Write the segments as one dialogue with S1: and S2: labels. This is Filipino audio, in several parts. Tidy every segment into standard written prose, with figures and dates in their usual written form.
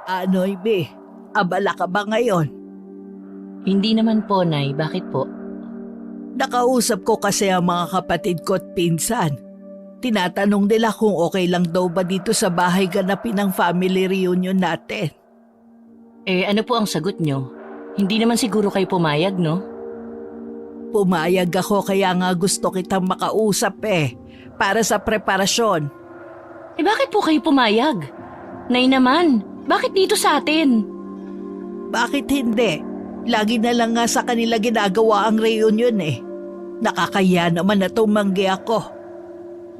S1: Ano, Ibe? Abala ka ba ngayon?
S2: Hindi naman po, Nay. Bakit po?
S1: Nakausap ko kasi ang mga kapatid ko at pinsan. Tinatanong nila kung okay lang daw ba dito sa bahay ganapin ang family reunion natin.
S2: Ano po ang sagot nyo? Hindi naman siguro kayo pumayag, no?
S1: Pumayag ako kaya nga gusto kitang makausap para sa preparasyon.
S2: Bakit po kayo pumayag? Nay naman, bakit dito sa atin?
S1: Bakit hindi? Lagi na lang nga sa kanila ginagawa ang reunion Nakakaya naman na tumanggi ako.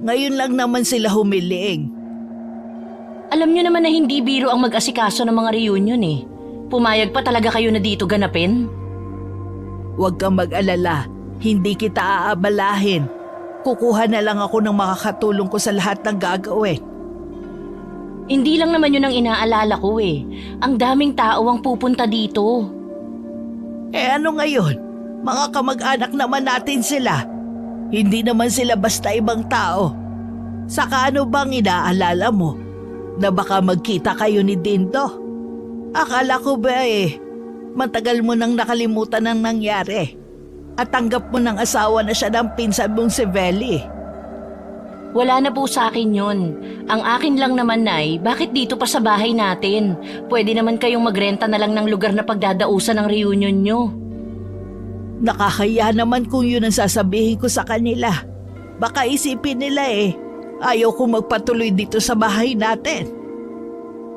S1: Ngayon lang naman sila humiling.
S2: Alam nyo naman na hindi biro ang mag-asikaso ng mga reunion Pumayag pa talaga kayo na dito ganapin?
S1: Huwag kang mag-alala, hindi kita aabalahin. Kukuha na lang ako ng makakatulong ko sa lahat ng gagawin.
S2: Hindi lang naman yun ang inaalala ko Ang daming tao ang pupunta dito.
S1: Ano ngayon? Mga kamag-anak naman natin sila. Hindi naman sila basta ibang tao. Saka ano bang inaalala mo? Na baka magkita kayo ni Dindo? Akala ko ba matagal mo nang nakalimutan ang nangyari. At tanggap mo ng asawa na siya ng pinsan mong si Veli.
S2: Wala na po sa akin yun. Ang akin lang naman, Nay, bakit dito pa sa bahay natin? Pwede naman kayong magrenta na lang ng lugar na pagdadausan ng reunion nyo.
S1: Nakakaya naman kung yun ang sasabihin ko sa kanila. Baka isipin nila ayaw ko magpatuloy dito sa bahay natin.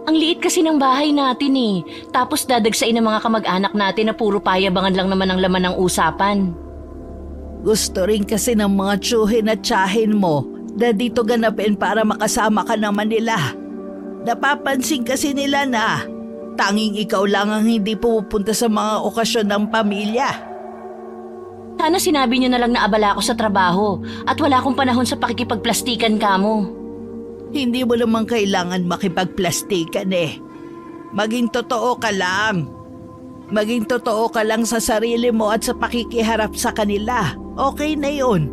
S2: Ang liit kasi ng bahay natin Tapos dadagsain ng mga kamag-anak natin na puro payabangan lang naman ang laman ng usapan.
S1: Gusto rin kasi ng mga tsuhin at tsahin mo na dito ganapin para makasama ka naman nila. Napapansin kasi nila na tanging ikaw lang ang hindi pupunta sa mga okasyon ng pamilya.
S2: Sana sinabi niyo na lang na abala ako sa trabaho at wala akong panahon sa pakikipagplastikan kamo.
S1: Hindi mo naman kailangan makipagplastikan Maging totoo ka lang. Maging totoo ka lang sa sarili mo at sa pakikiharap sa kanila. Okay na yun.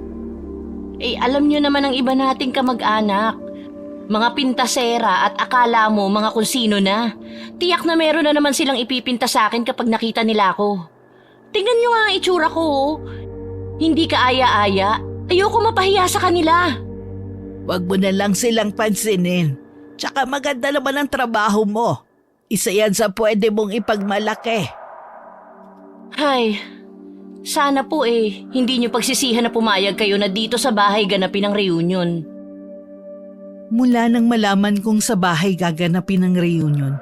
S2: Alam niyo naman ang iba nating kamag-anak. Mga pintasera at akala mo mga kung sino na. Tiyak na meron na naman silang ipipinta sa akin kapag nakita nila ako. Tingnan niyo nga ang itsura ko Hindi ka aya-aya. Ayoko mapahiya sa kanila.
S1: Wag mo na lang silang pansinin. Tsaka maganda naman ang trabaho mo. Isa yan sa pwede mong ipagmalaki.
S2: Hay, sana po hindi niyo pagsisihan na pumayag kayo na dito sa bahay ganapin ang reunion.
S1: Mula nang malaman kong sa bahay gaganapin ang reunion,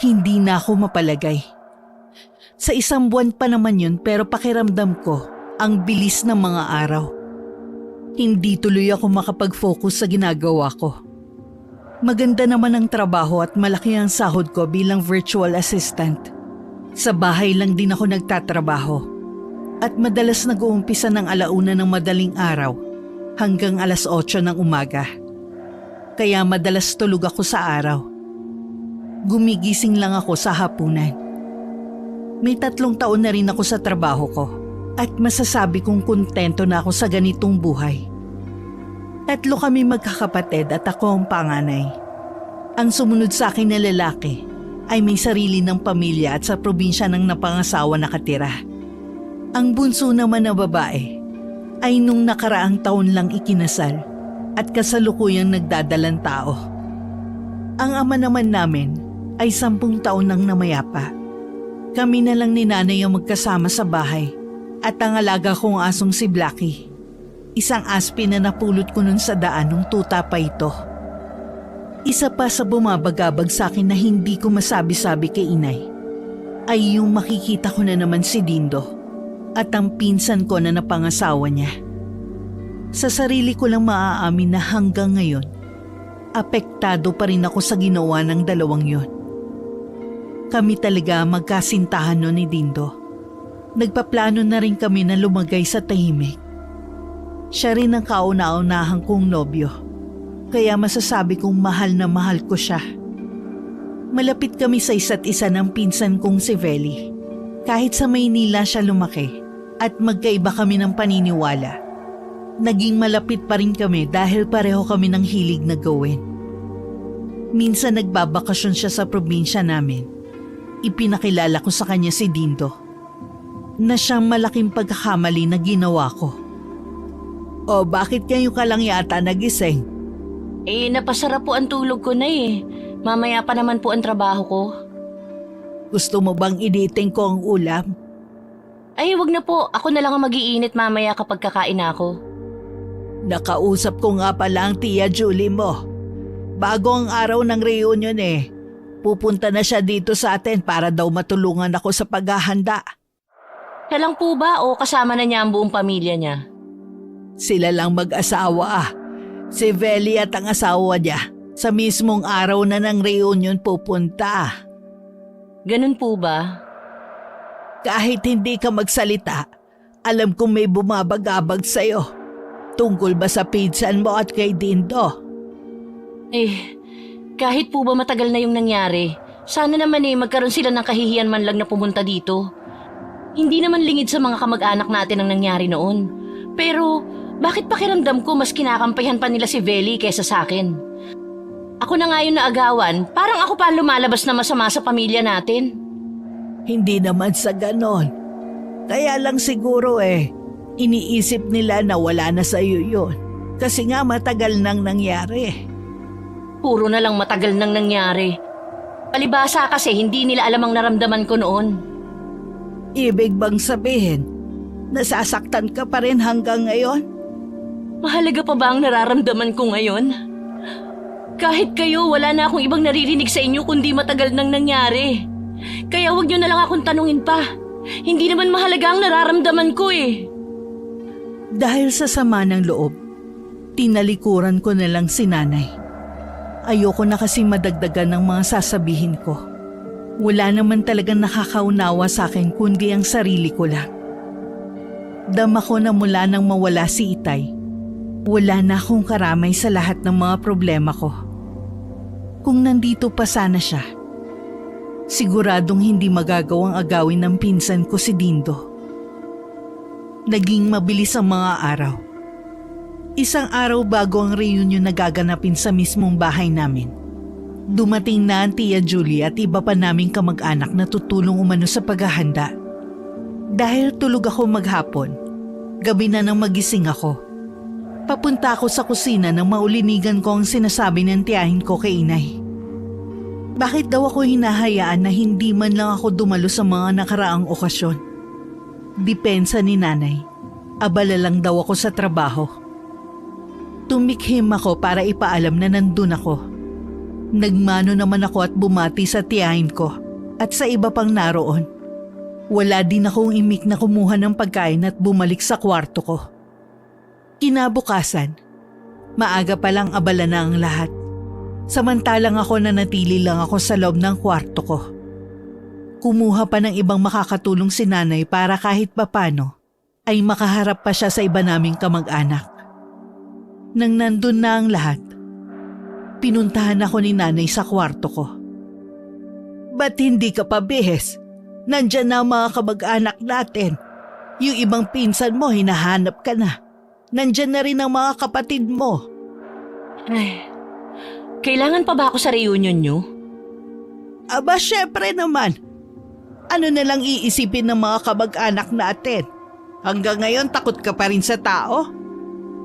S1: hindi na ako mapalagay. Sa 1 buwan pa naman yun pero pakiramdam ko ang bilis ng mga araw. Hindi tuloy ako makapag-focus sa ginagawa ko. Maganda naman ang trabaho at malaki ang sahod ko bilang virtual assistant. Sa bahay lang din ako nagtatrabaho. At madalas nag-uumpisa ng 1:00 ng madaling araw hanggang 8:00 ng umaga. Kaya madalas tulog ako sa araw. Gumigising lang ako sa hapunan. May 3 taon na rin ako sa trabaho ko. At masasabi kong kontento na ako sa ganitong buhay. 3 kami magkakapatid at ako ang panganay. Ang sumunod sa akin na lalaki ay may sarili ng pamilya at sa probinsya ng napangasawa nakatira. Ang bunso naman na babae ay nung nakaraang taon lang ikinasal at kasalukuyang nagdadalang tao. Ang ama naman namin ay 10 taon nang namayapa. Kami na lang ni nanay ang magkasama sa bahay. At ang alaga kong asong si Blackie. Isang aspi na napulot ko nun sa daan nung tuta pa ito. Isa pa sa bumabagabag sa akin na hindi ko masabi-sabi kay inay ay yung makikita ko na naman si Dindo at ang pinsan ko na napangasawa niya. Sa sarili ko lang maaamin na hanggang ngayon, apektado pa rin ako sa ginawa ng dalawang yon. Kami talaga magkasintahan nun ni Dindo. Nagpaplano na rin kami na lumagay sa tahimik. Siya rin ang kauna-unahang kong nobyo, kaya masasabi kong mahal na mahal ko siya. Malapit kami sa isa't isa ng pinsan kong si Veli. Kahit sa Maynila siya lumaki at magkaiba kami ng paniniwala. Naging malapit pa rin kami dahil pareho kami ng hilig na gawin. Minsan nagbabakasyon siya sa probinsya namin. Ipinakilala ko sa kanya si Dindo na siyang malaking pagkakamali na ginawa ko. O bakit ngayon ka lang yata nagising?
S2: Napasara po ang tulog ko na eh. Mamaya pa naman po ang trabaho ko.
S1: Gusto mo bang initing ko ang ulam?
S2: Wag na po. Ako na lang ang mag-iinit mamaya kapag kakain na ako.
S1: Nakausap ko nga pala ang Tia Julie mo. Bago ang araw ng reunion pupunta na siya dito sa atin para daw matulungan ako sa paghahanda.
S2: Siya lang po ba o kasama na niya ang buong pamilya niya?
S1: Sila lang mag-asawa Si Veli at ang asawa niya. Sa mismong araw na ng reunion pupunta.
S2: Ganun po ba?
S1: Kahit hindi ka magsalita, alam kong may bumabagabag sa'yo. Tungkol ba sa pinsan mo at kay Dindo?
S2: Kahit po ba matagal na yung nangyari, sana naman magkaroon sila ng kahihiyan man lang na pumunta dito. Hindi naman lingid sa mga kamag-anak natin ang nangyari noon. Pero bakit pakiramdam ko mas kinakampayan pa nila si Veli kaysa sa akin? Ako na nga yung naagawan, parang ako pa lumalabas na masama sa pamilya natin.
S1: Hindi naman sa ganon. Kaya lang siguro iniisip nila na wala na sa'yo yun. Kasi nga matagal nang nangyari.
S2: Puro na lang matagal nang nangyari. Palibhasa kasi hindi nila alam ang naramdaman ko noon.
S1: Ibig bang sabihin, nasasaktan ka pa rin hanggang ngayon?
S2: Mahalaga pa ba ang nararamdaman ko ngayon? Kahit kayo, wala na akong ibang naririnig sa inyo kundi matagal nang nangyari. Kaya wag niyo na lang akong tanungin pa. Hindi naman mahalaga ang nararamdaman ko
S1: Dahil sa sama ng loob, tinalikuran ko na lang si nanay. Ayoko na kasi madagdagan ng mga sasabihin ko. Wala naman talagang nakakaunawa sa akin kundi ang sarili ko lang. Dama ko na mula nang mawala si Itay, wala na akong karamay sa lahat ng mga problema ko. Kung nandito pa sana siya, siguradong hindi magagawang agawin ng pinsan ko si Dindo. Naging mabilis ang mga araw. Isang araw bago ang reunion na gaganapin sa mismong bahay namin, dumating na ang Tia Julie at iba pa naming kamag-anak na tutulong umano sa paghahanda. Dahil tulog ako maghapon, gabi na nang magising ako. Papunta ako sa kusina nang maulinigan ko ang sinasabi ng tiyahin ko kay Inay. Bakit daw ako hinahayaan na hindi man lang ako dumalo sa mga nakaraang okasyon? Depensa ni Nanay, abala lang daw ako sa trabaho. Tumikhim ako para ipaalam na nandun ako. Nagmano naman ako at bumati sa tiyahin ko at sa iba pang naroon. Wala din akong imik na kumuha ng pagkain at bumalik sa kwarto ko. Kinabukasan, maaga pa lang abala na ang lahat. Samantalang ako nanatili lang ako sa loob ng kwarto ko. Kumuha pa ng ibang makakatulong si Nanay para kahit papano ay makaharap pa siya sa iba naming kamag-anak. Nang nandun na ang lahat, pinuntahan ako ni Nanay sa kwarto ko. Ba't hindi ka pa bihis? Nandyan na ang mga kamag-anak natin. Yung ibang pinsan mo, hinahanap ka na. Nandyan na rin ang mga kapatid mo.
S2: Kailangan pa ba ako sa reunion nyo?
S1: Aba, syempre naman. Ano na lang iisipin ng mga kamag-anak natin? Hanggang ngayon takot ka pa rin sa tao?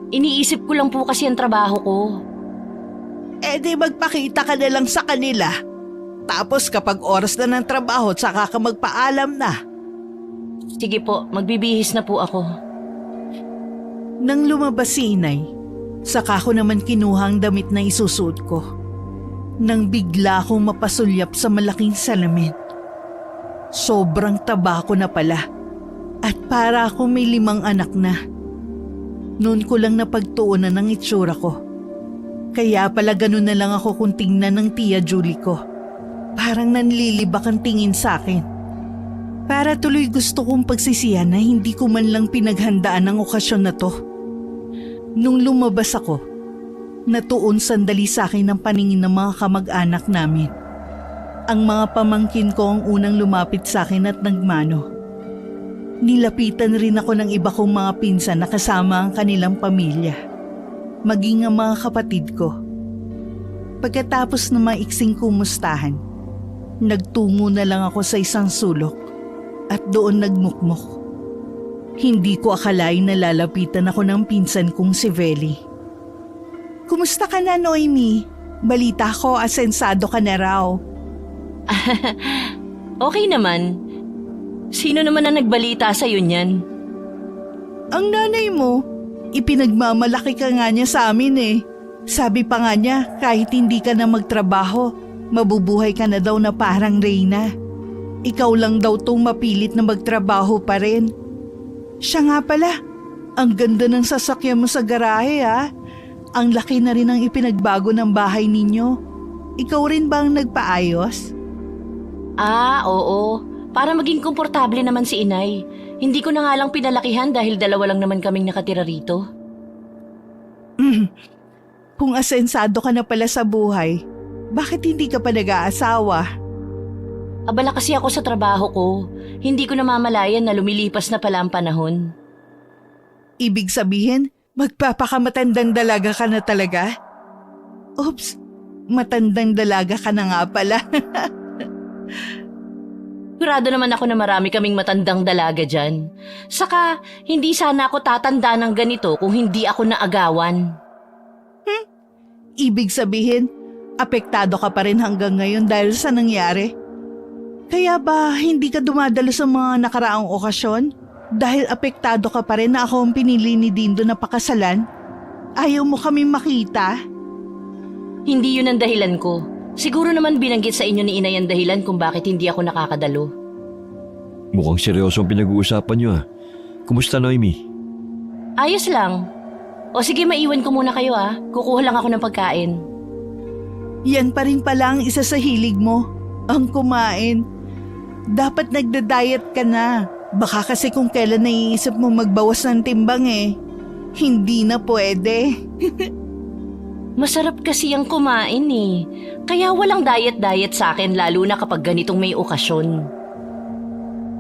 S2: Iniisip ko lang po kasi ang trabaho ko.
S1: Di magpakita ka na lang sa kanila. Tapos kapag oras na ng trabaho, saka ka magpaalam na.
S2: Sige po, magbibihis na po ako.
S1: Nang lumabas si Inay, saka ko naman kinuha ang damit na isusuot ko. Nang bigla akong mapasulyap sa malaking salamin. Sobrang taba ko na pala. At para akong may 5 anak na. Noon ko lang napagtuunan ng itsura ko. Kaya pala ganun na lang ako kung tingnan ng Tia Julie ko. Parang nanlilibak ang tingin sa akin. Para tuloy gusto kong pagsisihan na hindi ko man lang pinaghandaan ang okasyon na to. Nung lumabas ako, natuon sandali sa akin ang paningin ng mga kamag-anak namin. Ang mga pamangkin ko ang unang lumapit sa akin at nagmano. Nilapitan rin ako ng iba kong mga pinsan na kasama ang kanilang pamilya, maging ang mga kapatid ko. Pagkatapos ng maiksing kumustahan, nagtungo na lang ako sa isang sulok at doon nagmukmok. Hindi ko akalain na lalapitan ako ng pinsan kong si Veli. Kumusta ka na, Noemi? Balita ko, asensado ka na raw.
S2: Okay naman. Sino naman ang nagbalita sa'yo niyan?
S1: Ang nanay mo, ipinagmamalaki ka nga niya sa amin eh. Sabi pa nga niya, kahit hindi ka na magtrabaho, mabubuhay ka na daw na parang Reyna. Ikaw lang daw tong mapilit na magtrabaho pa rin. Siya nga pala, ang ganda ng sasakyan mo sa garahe ha. Ang laki na rin ang ipinagbago ng bahay ninyo. Ikaw rin ba ang nagpaayos?
S2: Oo. Para maging komportable naman si inay. Hindi ko na nga lang pinalakihan dahil dalawa lang naman kaming nakatira rito.
S1: Kung asensado ka na pala sa buhay, bakit hindi ka pa nag-aasawa?
S2: Abala kasi ako sa trabaho ko. Hindi ko namamalayan na lumilipas na pala ang panahon.
S1: Ibig sabihin, magpapakamatandang dalaga ka na talaga? Oops, matandang dalaga ka na nga pala.
S2: Sigurado naman ako na marami kaming matandang dalaga dyan. Saka, hindi sana ako tatanda ng ganito kung hindi ako naagawan.
S1: Ibig sabihin, apektado ka pa rin hanggang ngayon dahil sa nangyari? Kaya ba hindi ka dumadalo sa mga nakaraang okasyon? Dahil apektado ka pa rin na ako ang pinili ni Dindo na pakasalan? Ayaw mo kami makita?
S2: Hindi yun ang dahilan ko. Siguro naman binanggit sa inyo ni inay ang dahilan kung bakit hindi ako nakakadalo.
S3: Mukhang seryoso ang pinag-uusapan niyo ah. Kumusta, Noemi?
S2: Ayos lang. O sige, maiwan ko muna kayo ah. Kukuha lang ako ng pagkain.
S1: Yan pa rin pala ang isa sa hilig mo, ang kumain. Dapat nagda-diet ka na. Baka kasi kung kailan naiisip mo magbawas ng timbang eh. Hindi na pwede.
S2: Masarap kasi ang kumain eh. Kaya walang diet-diet sa akin lalo na kapag ganitong may okasyon.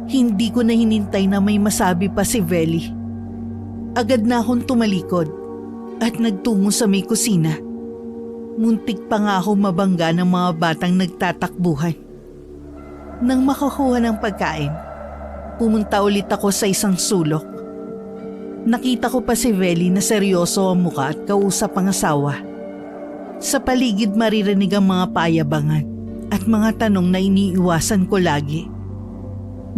S1: Hindi ko na hinintay na may masabi pa si Veli. Agad na akong tumalikod at nagtungo sa may kusina. Muntik pa nga ako mabangga ng mga batang nagtatakbuhan. Nang makakuha ng pagkain, pumunta ulit ako sa isang sulok. Nakita ko pa si Veli na seryoso ang muka at kausap ang asawa. Sa paligid maririnig ang mga payabangan at mga tanong na iniiwasan ko lagi.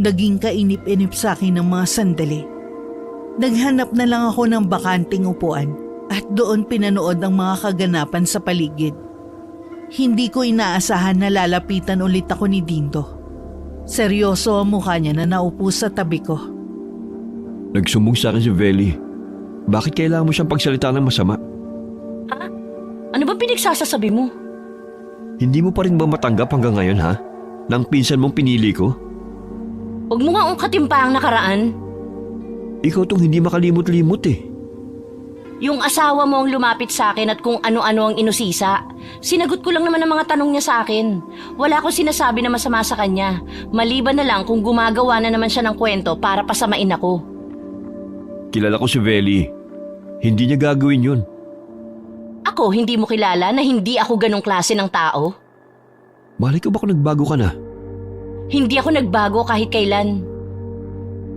S1: Naging kainip-inip sa akin ng mga sandali. Naghanap na lang ako ng bakanting upuan at doon pinanood ang mga kaganapan sa paligid. Hindi ko inaasahan na lalapitan ulit ako ni Dindo. Seryoso ang mukha niya na naupo sa tabi ko.
S3: Nagsumbong sa akin si Veli. Bakit kailangan mo siyang pagsalita ng masama?
S2: Ano ba pinagsasasabi mo?
S3: Hindi mo pa rin ba matanggap hanggang ngayon ha? Nang pinsan mong pinili ko?
S2: Huwag mo nga ungkatin pa ang nakaraan.
S3: Ikaw tong hindi makalimot-limot eh.
S2: Yung asawa mo ang lumapit sa akin at kung ano-ano ang inusisa. Sinagot ko lang naman ang mga tanong niya sa akin. Wala akong sinasabi na masama sa kanya. Maliban na lang kung gumagawa na naman siya ng kwento para pasamain ako.
S3: Kilala ko si Veli. Hindi niya gagawin yun.
S2: Ako, hindi mo kilala na hindi ako ganong klase ng tao?
S3: Malay ko ba kung nagbago ka na?
S2: Hindi ako nagbago kahit kailan.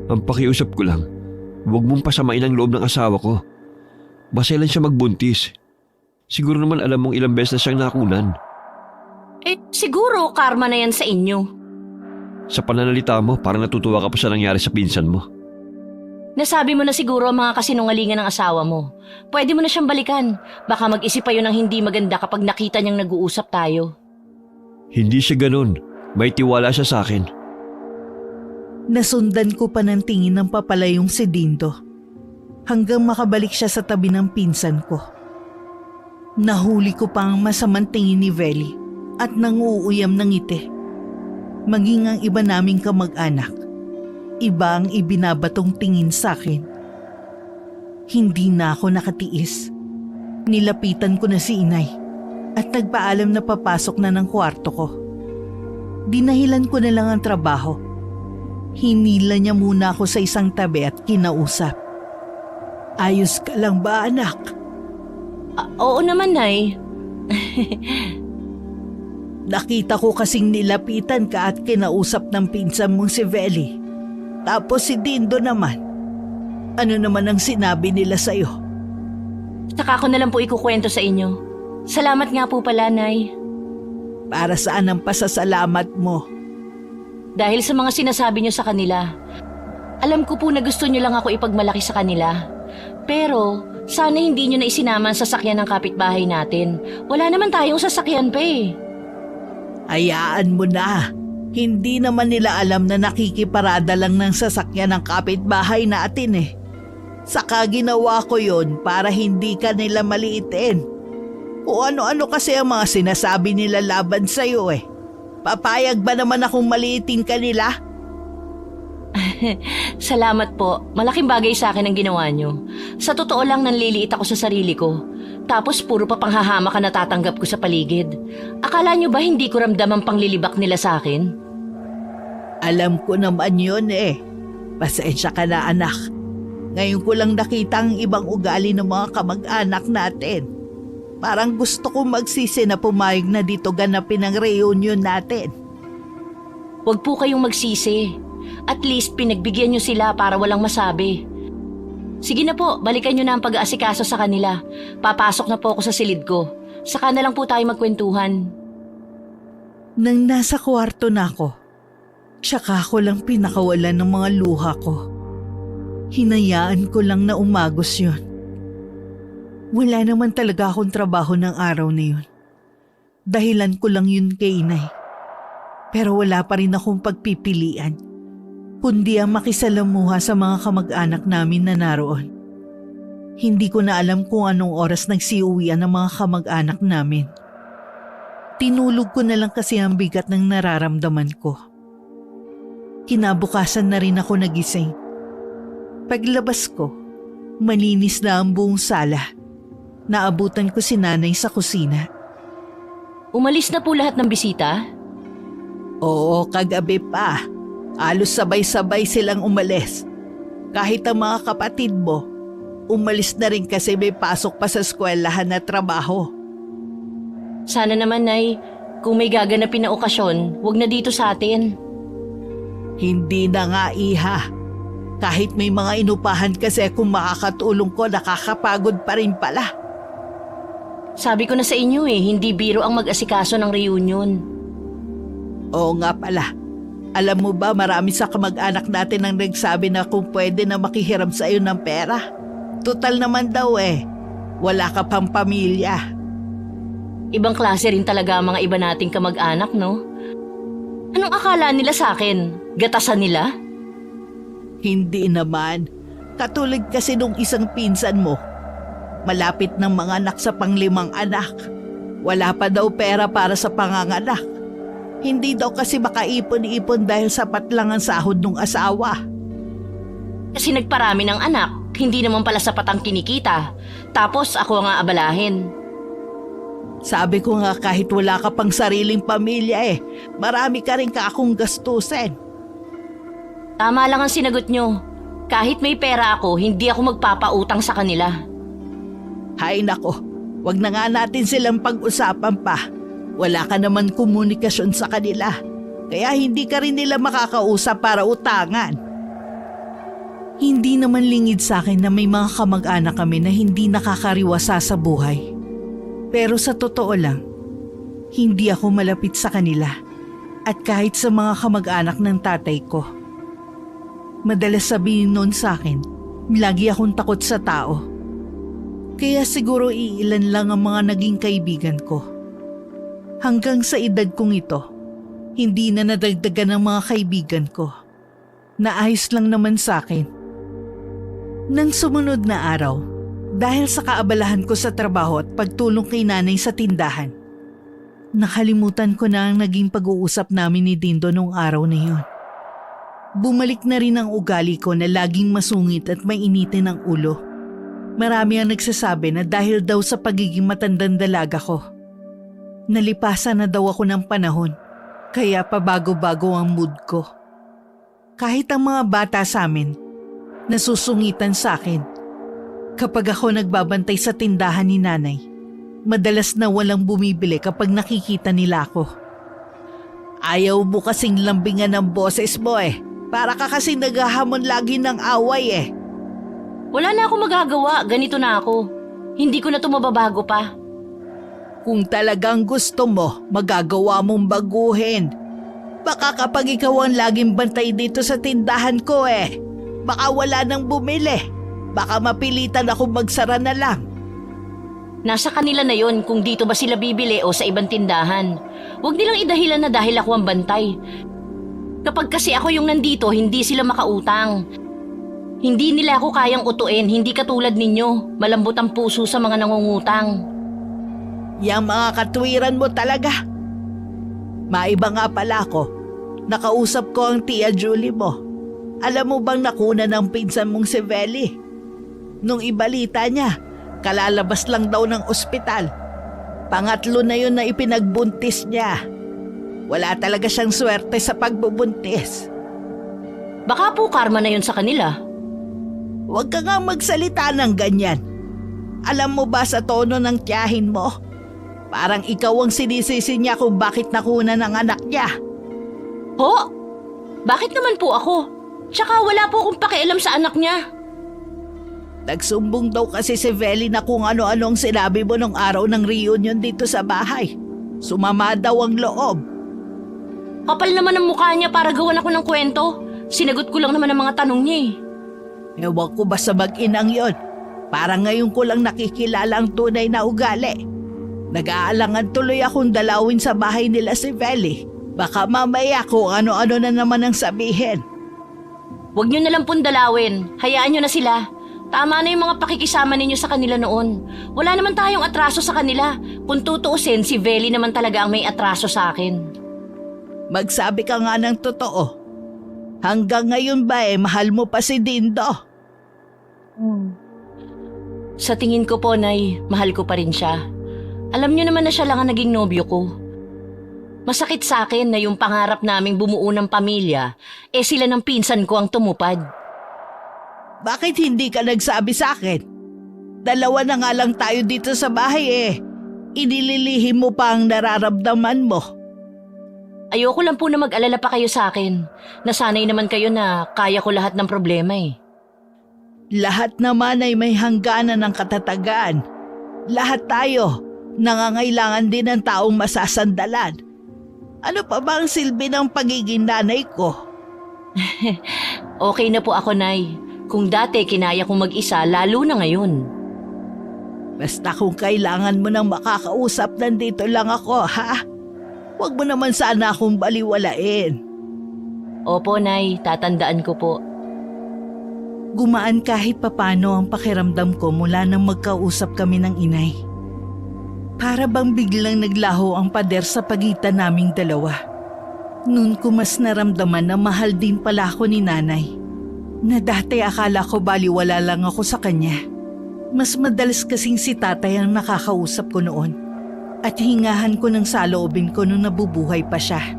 S3: Ang pakiusap ko lang, huwag mong pasamain ang loob ng asawa ko. Baselan siya magbuntis. Siguro naman alam mong ilang beses na siyang nakunan.
S2: Siguro karma na yan sa inyo.
S3: Sa pananalita mo, parang natutuwa ka pa sa nangyari sa pinsan mo.
S2: Nasabi mo na siguro ang mga kasinungalingan ng asawa mo. Pwede mo na siyang balikan. Baka mag-isip pa yun ng hindi maganda kapag nakita niyang nag-uusap tayo.
S3: Hindi siya ganun. May tiwala siya sa akin.
S1: Nasundan ko pa ng tingin ng papalayong si Dindo hanggang makabalik siya sa tabi ng pinsan ko. Nahuli ko pa ang masamang tingin ni Veli at nanguuyam ng ngiti. Maging ang iba naming kamag-anak, iba ang ibinabatong tingin sa akin. Hindi na ako nakatiis. Nilapitan ko na si inay at nagpaalam na papasok na ng kwarto ko. Dinahilan ko na lang ang trabaho. Hinila niya muna ako sa isang tabi at kinausap. Ayos ka lang ba, anak?
S2: Oo naman, Nay.
S1: Nakita ko kasing nilapitan ka at kinausap ng pinsan mong si Veli. Tapos si Dindo naman. Ano naman ang sinabi nila sa'yo?
S2: Saka ko na lang po ikukwento sa inyo. Salamat nga po pala, Nay.
S1: Para saan ang pasasalamat mo?
S2: Dahil sa mga sinasabi niyo sa kanila. Alam ko po na gusto niyo lang ako ipagmalaki sa kanila. Pero sana hindi niyo na isinama ang sasakyan ng kapitbahay natin. Wala naman tayong sasakyan pa eh.
S1: Hayaan mo na. Hindi naman nila alam na nakikiparada lang ng sasakyan ng kapitbahay natin eh. Saka ginawa ko yon para hindi ka nila maliitin. O ano-ano kasi ang mga sinasabi nila laban sa'yo eh. Papayag ba naman akong maliitin ka nila?
S2: Salamat po. Malaking bagay sa akin ang ginawa niyo. Sa totoo lang nanliliit ako sa sarili ko. Tapos puro pa panghahama ka natatanggap ko sa paligid. Akala niyo ba hindi ko ramdam ang panglilibak nila sa akin?
S1: Alam ko naman yun eh. Pasensya ka na anak. Ngayon ko lang nakita ang ibang ugali ng mga kamag-anak natin. Parang gusto ko magsisi na pumayag na dito ganapin ang reunion natin.
S2: Huwag po kayong magsisi. At least pinagbigyan niyo sila para walang masabi. Sige na po, balikan niyo na ang pag-aasikaso sa kanila. Papasok na po ako sa silid ko. Saka na lang po tayo magkwentuhan.
S1: Nang nasa kwarto na ako, tsaka ako lang pinakawalan ng mga luha ko. Hinayaan ko lang na umagos yun. Wala naman talaga akong trabaho ng araw na yun. Dahilan ko lang yun kay inay. Pero wala pa rin akong pagpipilian, kundi ang makisalamuha sa mga kamag-anak namin na naroon. Hindi ko na alam kung anong oras nagsiuwian ang mga kamag-anak namin. Tinulog ko na lang kasi ang bigat ng nararamdaman ko. Kinabukasan na rin ako nagising. Paglabas ko, malinis na ang buong sala. Naabutan ko si nanay sa kusina.
S2: Umalis na po lahat ng bisita?
S1: Oo, kagabi pa. Halos sabay-sabay silang umalis. Kahit ang mga kapatid mo, umalis na rin kasi may pasok pa sa eskwelahan na trabaho.
S2: Sana naman, Nay, kung may gaganapin na okasyon, wag na dito sa atin.
S1: Hindi na nga, iha. Kahit may mga inupahan kasi kung makakatulong ko, nakakapagod pa rin pala.
S2: Sabi ko na sa inyo hindi biro ang mag-asikaso ng reunion.
S1: Oo nga pala. Alam mo ba, marami sa kamag-anak natin ang nagsabi na kung pwede na makihiram sa iyo ng pera. Total naman daw wala ka pang pamilya.
S2: Ibang klase rin talaga ang mga iba nating kamag-anak, no? Anong akala nila sa akin? Gatasan nila?
S1: Hindi naman. Katulad kasi nung isang pinsan mo. Malapit ng mga anak sa pang-5 anak. Wala pa daw pera para sa panganganak. Hindi daw kasi makaipon-ipon dahil sapat lang ang sahod ng asawa.
S2: Kasi nagparami ng anak, hindi naman pala sapat ang kinikita. Tapos ako nga abalahin.
S1: Sabi ko nga kahit wala ka pang sariling pamilya marami ka rin akong gastusin.
S2: Tama lang ang sinagot nyo. Kahit may pera ako, hindi ako magpapautang sa kanila.
S1: Hay nako, wag na nga natin silang pag-usapan pa. Wala ka naman komunikasyon sa kanila. Kaya hindi ka rin nila makakausap para utangan. Hindi naman lingid sa akin na may mga kamag-anak kami na hindi nakakariwasa sa buhay. Pero sa totoo lang, hindi ako malapit sa kanila. At kahit sa mga kamag-anak ng tatay ko. Madalas sabihin noon sa akin, lagi akong takot sa tao. Kaya siguro iilan lang ang mga naging kaibigan ko. Hanggang sa edad kong ito, hindi na nadagdagan ng mga kaibigan ko. Naayos lang naman sa akin. Nang sumunod na araw, dahil sa kaabalahan ko sa trabaho at pagtulong kay nanay sa tindahan, nakalimutan ko na ang naging pag-uusap namin ni Dindo nung araw na yun. Bumalik na rin ang ugali ko na laging masungit at mainitin ang ulo. Marami ang nagsasabi na dahil daw sa pagiging matandang dalaga ko. Nalipasan na daw ako ng panahon, kaya pabago-bago ang mood ko. Kahit ang mga bata sa amin, nasusungitan sa akin. Kapag ako nagbabantay sa tindahan ni nanay, Madalas na walang bumibili kapag nakikita nila ako. Ayaw mo kasing lambingan ng boses mo eh. Para ka kasing naghahamon lagi ng away eh.
S2: Wala na ako magagawa, ganito na ako. Hindi ko na ito mababago pa.
S1: Kung talagang gusto mo, magagawa mong baguhin. Baka kapag ikaw ang laging bantay dito sa tindahan ko eh. Baka wala nang bumili. Baka mapilitan ako magsara na lang.
S2: Nasa kanila na yon kung dito ba sila bibili o sa ibang tindahan. Huwag nilang idahilan na dahil ako ang bantay. Kapag kasi ako yung nandito, hindi sila makautang. Hindi nila ako kayang utuin, hindi katulad ninyo. Malambot ang puso sa mga nangungutang.
S1: Yang mga katwiran mo talaga. Maiba nga pala ako. Nakausap ko ang Tia Julie mo. Alam mo bang nakuna ng pinsan mong si Veli? Nung ibalita niya, kalalabas lang daw ng ospital. Pangatlo na yun na ipinagbuntis niya. Wala talaga siyang swerte sa pagbubuntis.
S2: Baka po karma na yun sa kanila.
S1: Huwag ka nga magsalita ng ganyan. Alam mo ba sa tono ng tiyahin mo? Parang ikaw ang sinisisi niya kung bakit nakuna ng anak niya.
S2: Ho? Bakit naman po ako? Tsaka wala po akong pakialam sa anak niya.
S1: Nagsumbong daw kasi si Veli na kung ano-anong sinabi mo nung araw ng reunion dito sa bahay. Sumama daw ang loob.
S2: Kapal naman ang mukha niya para gawan ako ng kwento. Sinagot ko lang naman ang mga tanong niya eh.
S1: Ewan ko ba sa mag-inang yon? Parang ngayon ko lang nakikilala ang tunay na ugali. Nag-aalangan tuloy akong dalawin sa bahay nila si Veli. Baka mamaya kung ano-ano na naman ang sabihin.
S2: Huwag niyo na lang pong dalawin. Hayaan niyo na sila. Tama na yung mga pakikisama ninyo sa kanila noon. Wala naman tayong atraso sa kanila. Kung tutuusin, si Veli naman talaga ang may atraso sa akin.
S1: Magsabi ka nga ng totoo. Hanggang ngayon ba mahal mo pa si Dindo?
S2: Sa tingin ko po, Nay, mahal ko pa rin siya. Alam niyo naman na siya lang ang naging nobyo ko. Masakit sa akin na yung pangarap naming bumuo ng pamilya, sila ng pinsan ko ang tumupad.
S1: Bakit hindi ka nagsabi sa akin? Dalawa na nga lang tayo dito sa bahay Inililihim mo pa ang nararamdaman mo.
S2: Ayoko lang po na mag-alala pa kayo sa akin. Nasanay naman kayo na kaya ko lahat ng problema eh.
S1: Lahat naman ay may hangganan ng katatagan. Lahat tayo, nangangailangan din ng taong masasandalan. Ano pa ba ang silbi ng pagiging nanay ko?
S2: Okay na po ako, Nay. Kung dati kinaya kong mag-isa, lalo na ngayon.
S1: Basta kung kailangan mo nang makakausap, nandito lang ako, ha? Huwag mo naman sana akong baliwalain.
S2: Opo, Nay. Tatandaan ko po.
S1: Gumaan kahit papano ang pakiramdam ko mula nang magkausap kami ng inay. Para bang biglang naglaho ang pader sa pagitan naming dalawa. Noon ko mas naramdaman na mahal din pala ako ni nanay. Na dati akala ko baliwala lang ako sa kanya. Mas madalas kasing si tatay ang nakakausap ko noon. At hingahan ko ng saloobin ko nung nabubuhay pa siya.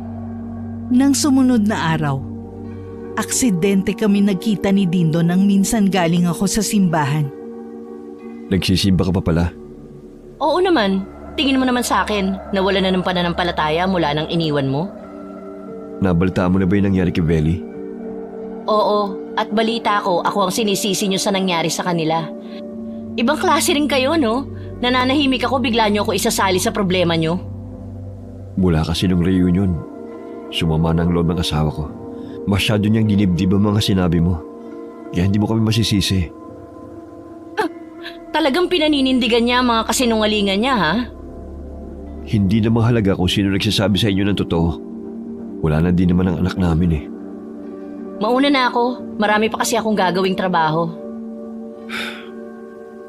S1: Nang sumunod na araw, aksidente kami nagkita ni Dindo nang minsan galing ako sa simbahan.
S3: Nagsisimba ka pa pala?
S2: Oo naman. Tingin mo naman sa akin, nawala na ng pananampalataya mula nang iniwan mo?
S3: Nabalitaan mo na ba yung nangyari kay Veli?
S2: Oo, at balita ko, ako ang sinisisi nyo sa nangyari sa kanila. Ibang klase rin kayo, no? Nananahimik ako, bigla nyo ako isasali sa problema nyo.
S3: Mula kasi nung reunion, sumama na ang loob ng asawa ko. Masyado niyang dinibdib ang mga sinabi mo. Kaya hindi mo kami masisisi.
S2: Talagang pinaninindigan niya ang mga kasinungalingan niya, ha?
S3: Hindi na mahalaga kung sino nagsasabi sa inyo ng totoo. Wala na din naman ang anak namin eh.
S2: Mauna na ako. Marami pa kasi akong gagawing trabaho.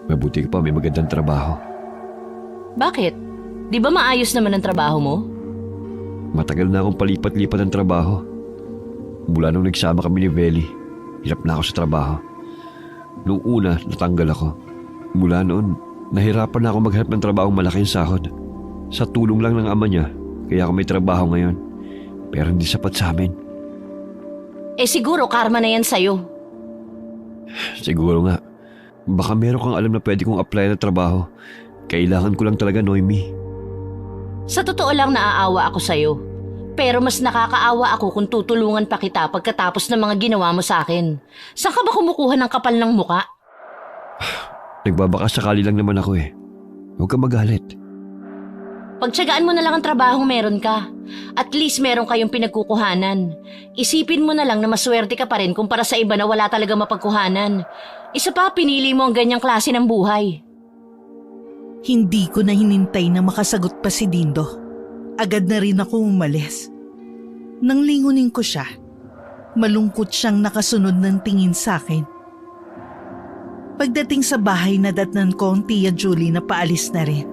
S3: Mabuti ka pa, may magandang trabaho.
S2: Bakit? Di ba maayos naman ang trabaho mo?
S3: Matagal na akong palipat-lipat ng trabaho. Mula nung nagsama kami ni Veli, hirap na ako sa trabaho. Noong una, natanggal ako. Mula noon, nahirapan na ako maghanap ng trabahong malaking sahod. Sa tulong lang ng ama niya, kaya ako may trabaho ngayon. Pero hindi sapat sa amin.
S2: Siguro karma na yan sa'yo.
S3: Siguro nga. Baka meron kang alam na pwede kong apply na trabaho. Kailangan ko lang talaga, Noemi.
S2: Sa totoo lang naaawa ako sa'yo. Pero mas nakakaawa ako kung tutulungan pa kita pagkatapos ng mga ginawa mo sa akin. Saan ka ba kumukuha ng kapal ng muka?
S3: Nagbabaka sakali lang naman ako eh. Huwag ka magalit.
S2: Pagtiyagaan mo na lang ang trabahong meron ka. At least meron kayong pinagkukuhanan. Isipin mo na lang na maswerte ka pa rin kumpara sa iba na wala talaga mapagkuhanan. Isa pa, pinili mo ang ganyang klase ng buhay.
S1: Hindi ko na hinintay na makasagot pa si Dindo. Agad na rin ako umalis. Nang lingunin ko siya, malungkot siyang nakasunod ng tingin sa akin. Pagdating sa bahay, nadatnan ko ang Tia Julie na paalis na rin.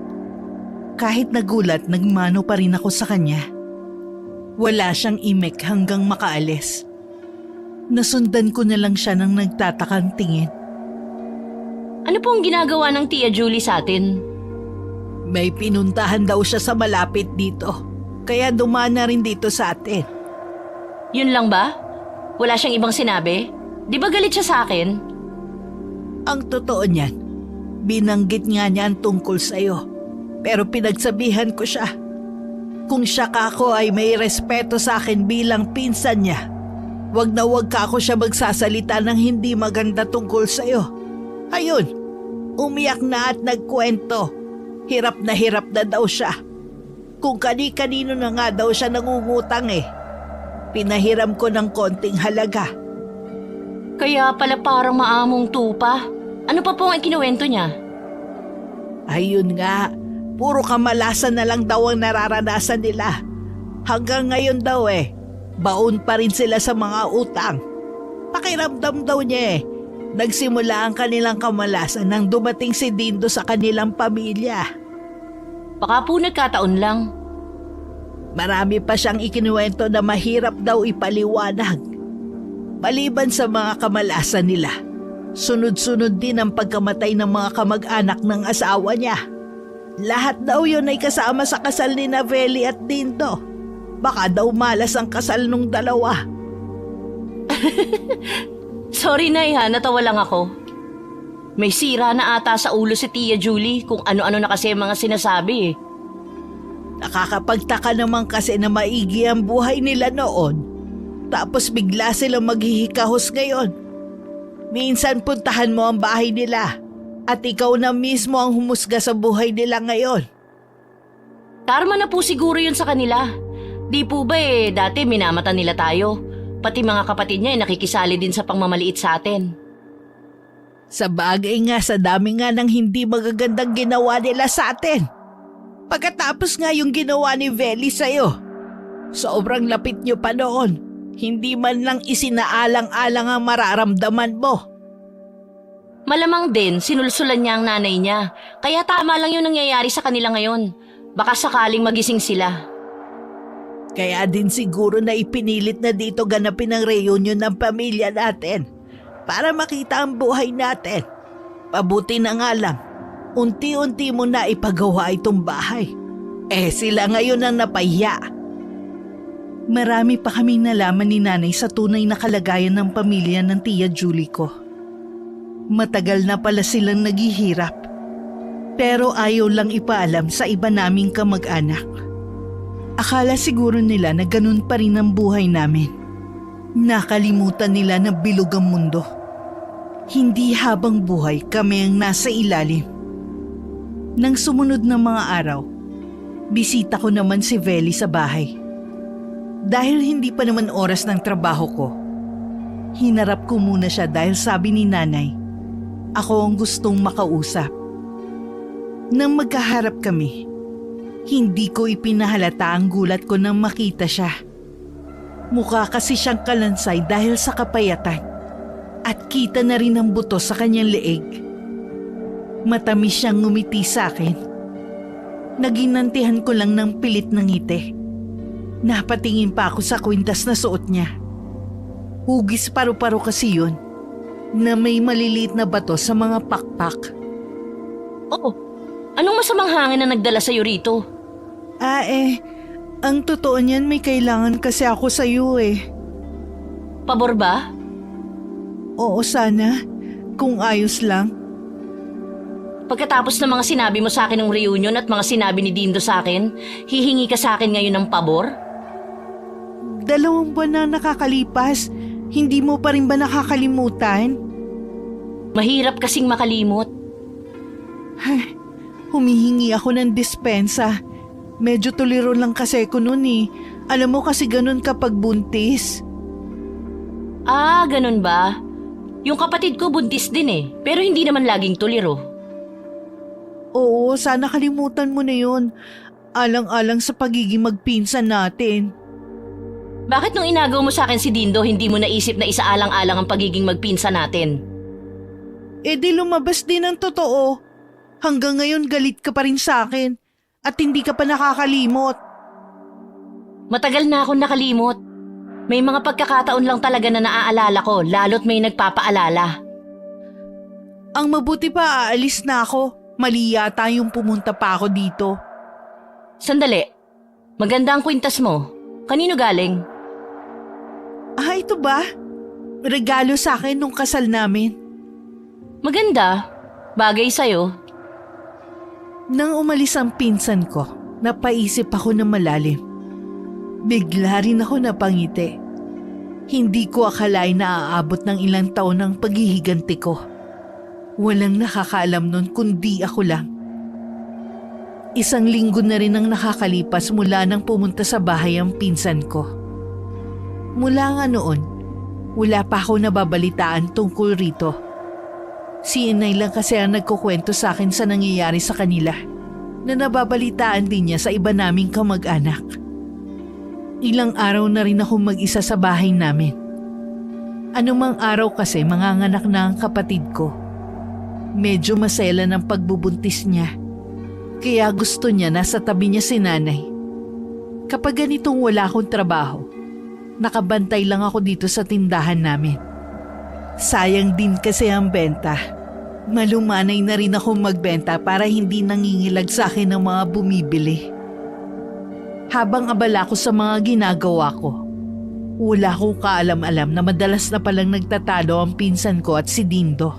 S1: Kahit nagulat, nagmano pa rin ako sa kanya. Wala siyang imek hanggang makaalis. Nasundan ko na lang siya ng nagtatakang tingin.
S2: Ano po ang ginagawa ng Tia Julie sa atin?
S1: May pinuntahan daw siya sa malapit dito. Kaya dumaan na rin dito sa atin.
S2: Yun lang ba? Wala siyang ibang sinabi? Di ba galit siya sa akin?
S1: Ang totoo niyan, binanggit nga niya ang tungkol sa'yo. Pero pinagsabihan ko siya. Kung siya ka ako ay may respeto sa akin bilang pinsan niya. Wag na wag ka ako siya magsasalita ng hindi maganda tungkol sa'yo. Ayun, umiyak na at nagkwento. Hirap na daw siya. Kung kani-kanino na nga daw siya nangungutang eh. Pinahiram ko ng konting halaga.
S2: Kaya pala parang maamong tupa. Ano pa po ang ikinuwento niya?
S1: Ayun nga, puro kamalasan na lang daw ang nararanasan nila. Hanggang ngayon daw baon pa rin sila sa mga utang. Pakiramdam daw niya nagsimula ang kanilang kamalasan nang dumating si Dindo sa kanilang pamilya.
S2: Baka po nagkataon lang.
S1: Marami pa siyang ikinuwento na mahirap daw ipaliwanag. Maliban sa mga kamalasan nila, sunod-sunod din ang pagkamatay ng mga kamag-anak ng asawa niya. Lahat daw yun ay kasama sa kasal ni Navelli at Dindo. Baka daw malas ang kasal nung dalawa.
S2: Sorry Nay ha, natawa lang ako. May sira na ata sa ulo si Tia Julie kung ano-ano na kasi mga sinasabi eh.
S1: Nakakapagtaka naman kasi na maigi ang buhay nila noon. Tapos bigla silang maghihikahos ngayon. Minsan puntahan mo ang bahay nila at ikaw na mismo ang humusga sa buhay nila ngayon.
S2: Karma na po siguro yun sa kanila. Di po ba dati minamata nila tayo? Pati mga kapatid niya ay nakikisali din sa pangmamaliit sa atin.
S1: Sa bagay nga, sa dami nga ng hindi magagandang ginawa nila sa atin. Pagkatapos nga yung ginawa ni Veli sa'yo. Sobrang lapit niyo pa noon. Hindi man lang isinaalang-alang ang mararamdaman mo.
S2: Malamang din, sinulsulan niya ang nanay niya. Kaya tama lang yung nangyayari sa kanila ngayon. Baka sakaling magising sila.
S1: Kaya din siguro na ipinilit na dito ganapin ang reunion ng pamilya natin para makita ang buhay natin. Pabuti na nga lang, unti-unti mo na ipagawa itong bahay. Sila ngayon ang napahiya. Marami pa kaming nalaman ni Nanay sa tunay na kalagayan ng pamilya ng Tia Julie ko. Matagal na pala silang naghihirap, pero ayaw lang ipaalam sa iba naming kamag-anak. Akala siguro nila na ganun pa rin ang buhay namin. Nakalimutan nila na bilog ang mundo. Hindi habang buhay kami ang nasa ilalim. Nang sumunod na mga araw, bisita ko naman si Veli sa bahay. Dahil hindi pa naman oras ng trabaho ko, hinarap ko muna siya dahil sabi ni Nanay, ako ang gustong makausap. Nang magkaharap kami, hindi ko ipinahalata ang gulat ko nang makita siya. Mukha kasi siyang kalansay dahil sa kapayatan at kita na rin ang buto sa kanyang leeg. Matamis siyang ngumiti sa akin. Naginantihan ko lang ng pilit ng ngiti. Napatingin pa ako sa kwintas na suot niya. Hugis paru-paro kasi yun na may maliliit na bato sa mga pakpak.
S2: Oo, anong masamang hangin na nagdala sa'yo rito?
S1: Ang totoo niyan may kailangan kasi ako sa iyo
S2: Pabor ba?
S1: Oo sana, kung ayos lang.
S2: Pagkatapos ng mga sinabi mo sa akin ng reunion at mga sinabi ni Dindo sa akin, hihingi ka sa akin ngayon ng pabor?
S1: 2 buwan na nakakalipas, hindi mo pa rin ba nakakalimutan?
S2: Mahirap kasing makalimot.
S1: Humihingi ako ng dispensa. Medyo tuliro lang kasi ko nun eh. Alam mo kasi ganun kapag buntis.
S2: Ah, ganun ba? Yung kapatid ko buntis din eh, pero hindi naman laging tuliro.
S1: Oo, sana kalimutan mo na yun. Alang-alang sa pagiging magpinsan natin.
S2: Bakit nung inagaw mo sa akin si Dindo, hindi mo naisip na isaalang-alang ang pagiging magpinsan natin?
S1: Eh di lumabas din ang totoo. Hanggang ngayon galit ka pa rin sa akin at hindi ka pa nakakalimot.
S2: Matagal na akong nakalimot. May mga pagkakataon lang talaga na naaalala ko, lalo't may nagpapaalala.
S1: Ang mabuti pa aalis na ako. Mali yata yung pumunta pa ako dito.
S2: Sandali. Maganda ang kwintas mo. Kanino galing?
S1: Ah, ito ba? Regalo sa akin nung kasal namin.
S2: Maganda. Bagay sa'yo.
S1: Nang umalis ang pinsan ko, napaisip ako ng malalim. Bigla rin ako napangiti. Hindi ko akalain na aabot ng ilang taon ang paghihiganti ko. Walang nakakaalam nun kundi ako lang. 1 linggo na rin ang nakakalipas mula nang pumunta sa bahay ang pinsan ko. Mula nga noon, wala pa ako nababalitaan tungkol rito. Si inay lang kasi ang nagkukwento sa akin sa nangyayari sa kanila na nababalitaan din niya sa iba naming kamag-anak. Ilang araw na rin ako mag-isa sa bahay namin. Anumang araw kasi manganganak na ang kapatid ko. Medyo masela ng pagbubuntis niya. Kaya gusto niya nasa tabi niya si nanay. Kapag ganitong wala akong trabaho, nakabantay lang ako dito sa tindahan namin. Sayang din kasi ang benta. Malumanay na rin akong magbenta para hindi nangingilag sa akin ng mga bumibili. Habang abala ko sa mga ginagawa ko, wala akong kaalam-alam na madalas na palang nagtatalo ang pinsan ko at si Dindo.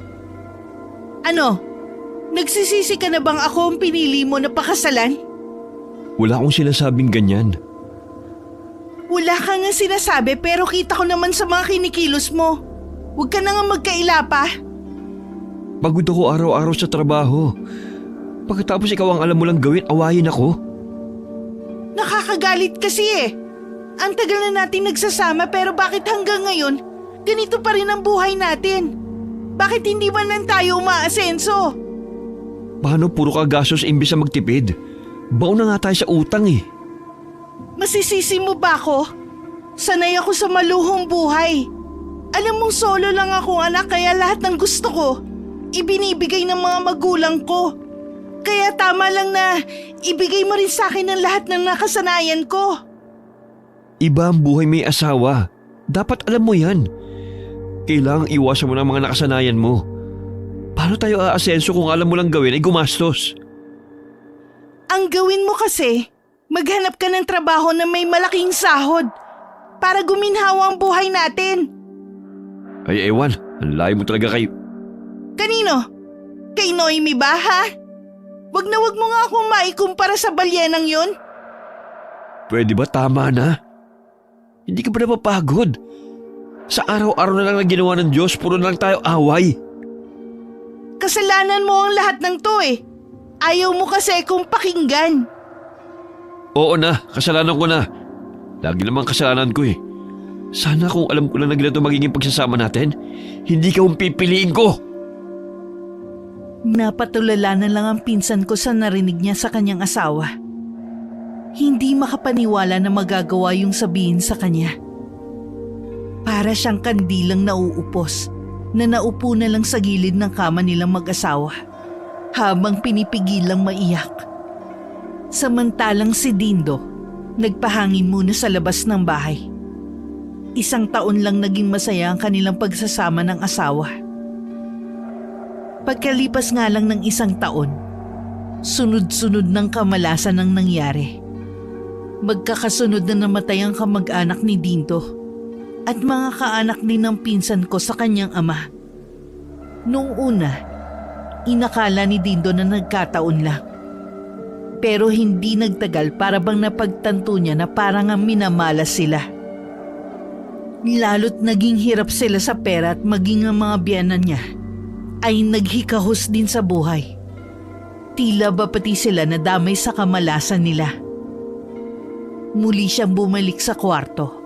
S1: Ano? Nagsisisi ka na bang ako ang pinili mo na pakasalan?
S3: Wala akong sinasabing ganyan.
S1: Wala ka nga sinasabi pero kita ko naman sa mga kinikilos mo. Huwag ka na nga magkaila pa.
S3: Pagod ako araw-araw sa trabaho. Pagkatapos ikaw ang alam mo lang gawin, awayin ako.
S1: Nakakagalit kasi eh. Ang tagal na natin nagsasama pero bakit hanggang ngayon, ganito pa rin ang buhay natin? Bakit hindi man lang tayo umaasenso?
S3: Paano puro ka gastos imbis na magtipid? Baon na nga tayo sa utang eh.
S1: Masisisi mo ba ako? Sanay ako sa maluhong buhay. Alam mong solo lang akong anak kaya lahat ng gusto ko, ibinibigay ng mga magulang ko. Kaya tama lang na ibigay mo rin sa akin ang lahat ng nakasanayan ko.
S3: Iba ang buhay may asawa. Dapat alam mo yan. Kailangang iwasan mo ng mga nakasanayan mo. Paano tayo aasenso kung alam mo lang gawin ay gumastos?
S1: Ang gawin mo kasi, maghanap ka ng trabaho na may malaking sahod para guminhawa ang buhay natin.
S3: Ay ewan, ang layo mo talaga kayo.
S1: Kanino? Kay Noemi ba ha? Wag mo nga akong maikumpara sa balyenang yun.
S3: Pwede ba tama na? Hindi ka ba napapagod? Sa araw-araw na lang na ginawa ng Diyos, puro na lang tayo away.
S1: Kasalanan mo ang lahat ng to eh. Ayaw mo kasi kung pakinggan.
S3: Oo na, kasalanan ko na. Lagi naman kasalanan ko eh. Sana kung alam ko lang na ganito magiging pagsasama natin, hindi ka pipiliin ko.
S1: Napatulala na lang ang pinsan ko sa narinig niya sa kanyang asawa. Hindi makapaniwala na magagawa yung sabihin sa kanya. Para siyang kandilang nauupos na naupo na lang sa gilid ng kama nilang mag-asawa habang pinipigilang maiyak. Samantalang si Dindo, nagpahangin muna sa labas ng bahay. 1 taon lang naging masaya ang kanilang pagsasama ng asawa. Pagkalipas nga lang ng 1 taon, sunod-sunod ng kamalasan ang nangyari. Magkakasunod na namatay ang kamag-anak ni Dindo at mga kaanak din ng pinsan ko sa kanyang ama. Noong una, inakala ni Dindo na nagkataon lang. Pero hindi nagtagal para bang napagtanto niya na parang ang minamalas sila. Lalo't naging hirap sila sa pera at maging ang mga biyanan niya ay naghikahos din sa buhay. Tila ba pati sila nadamay sa kamalasan nila. Muli siyang bumalik sa kwarto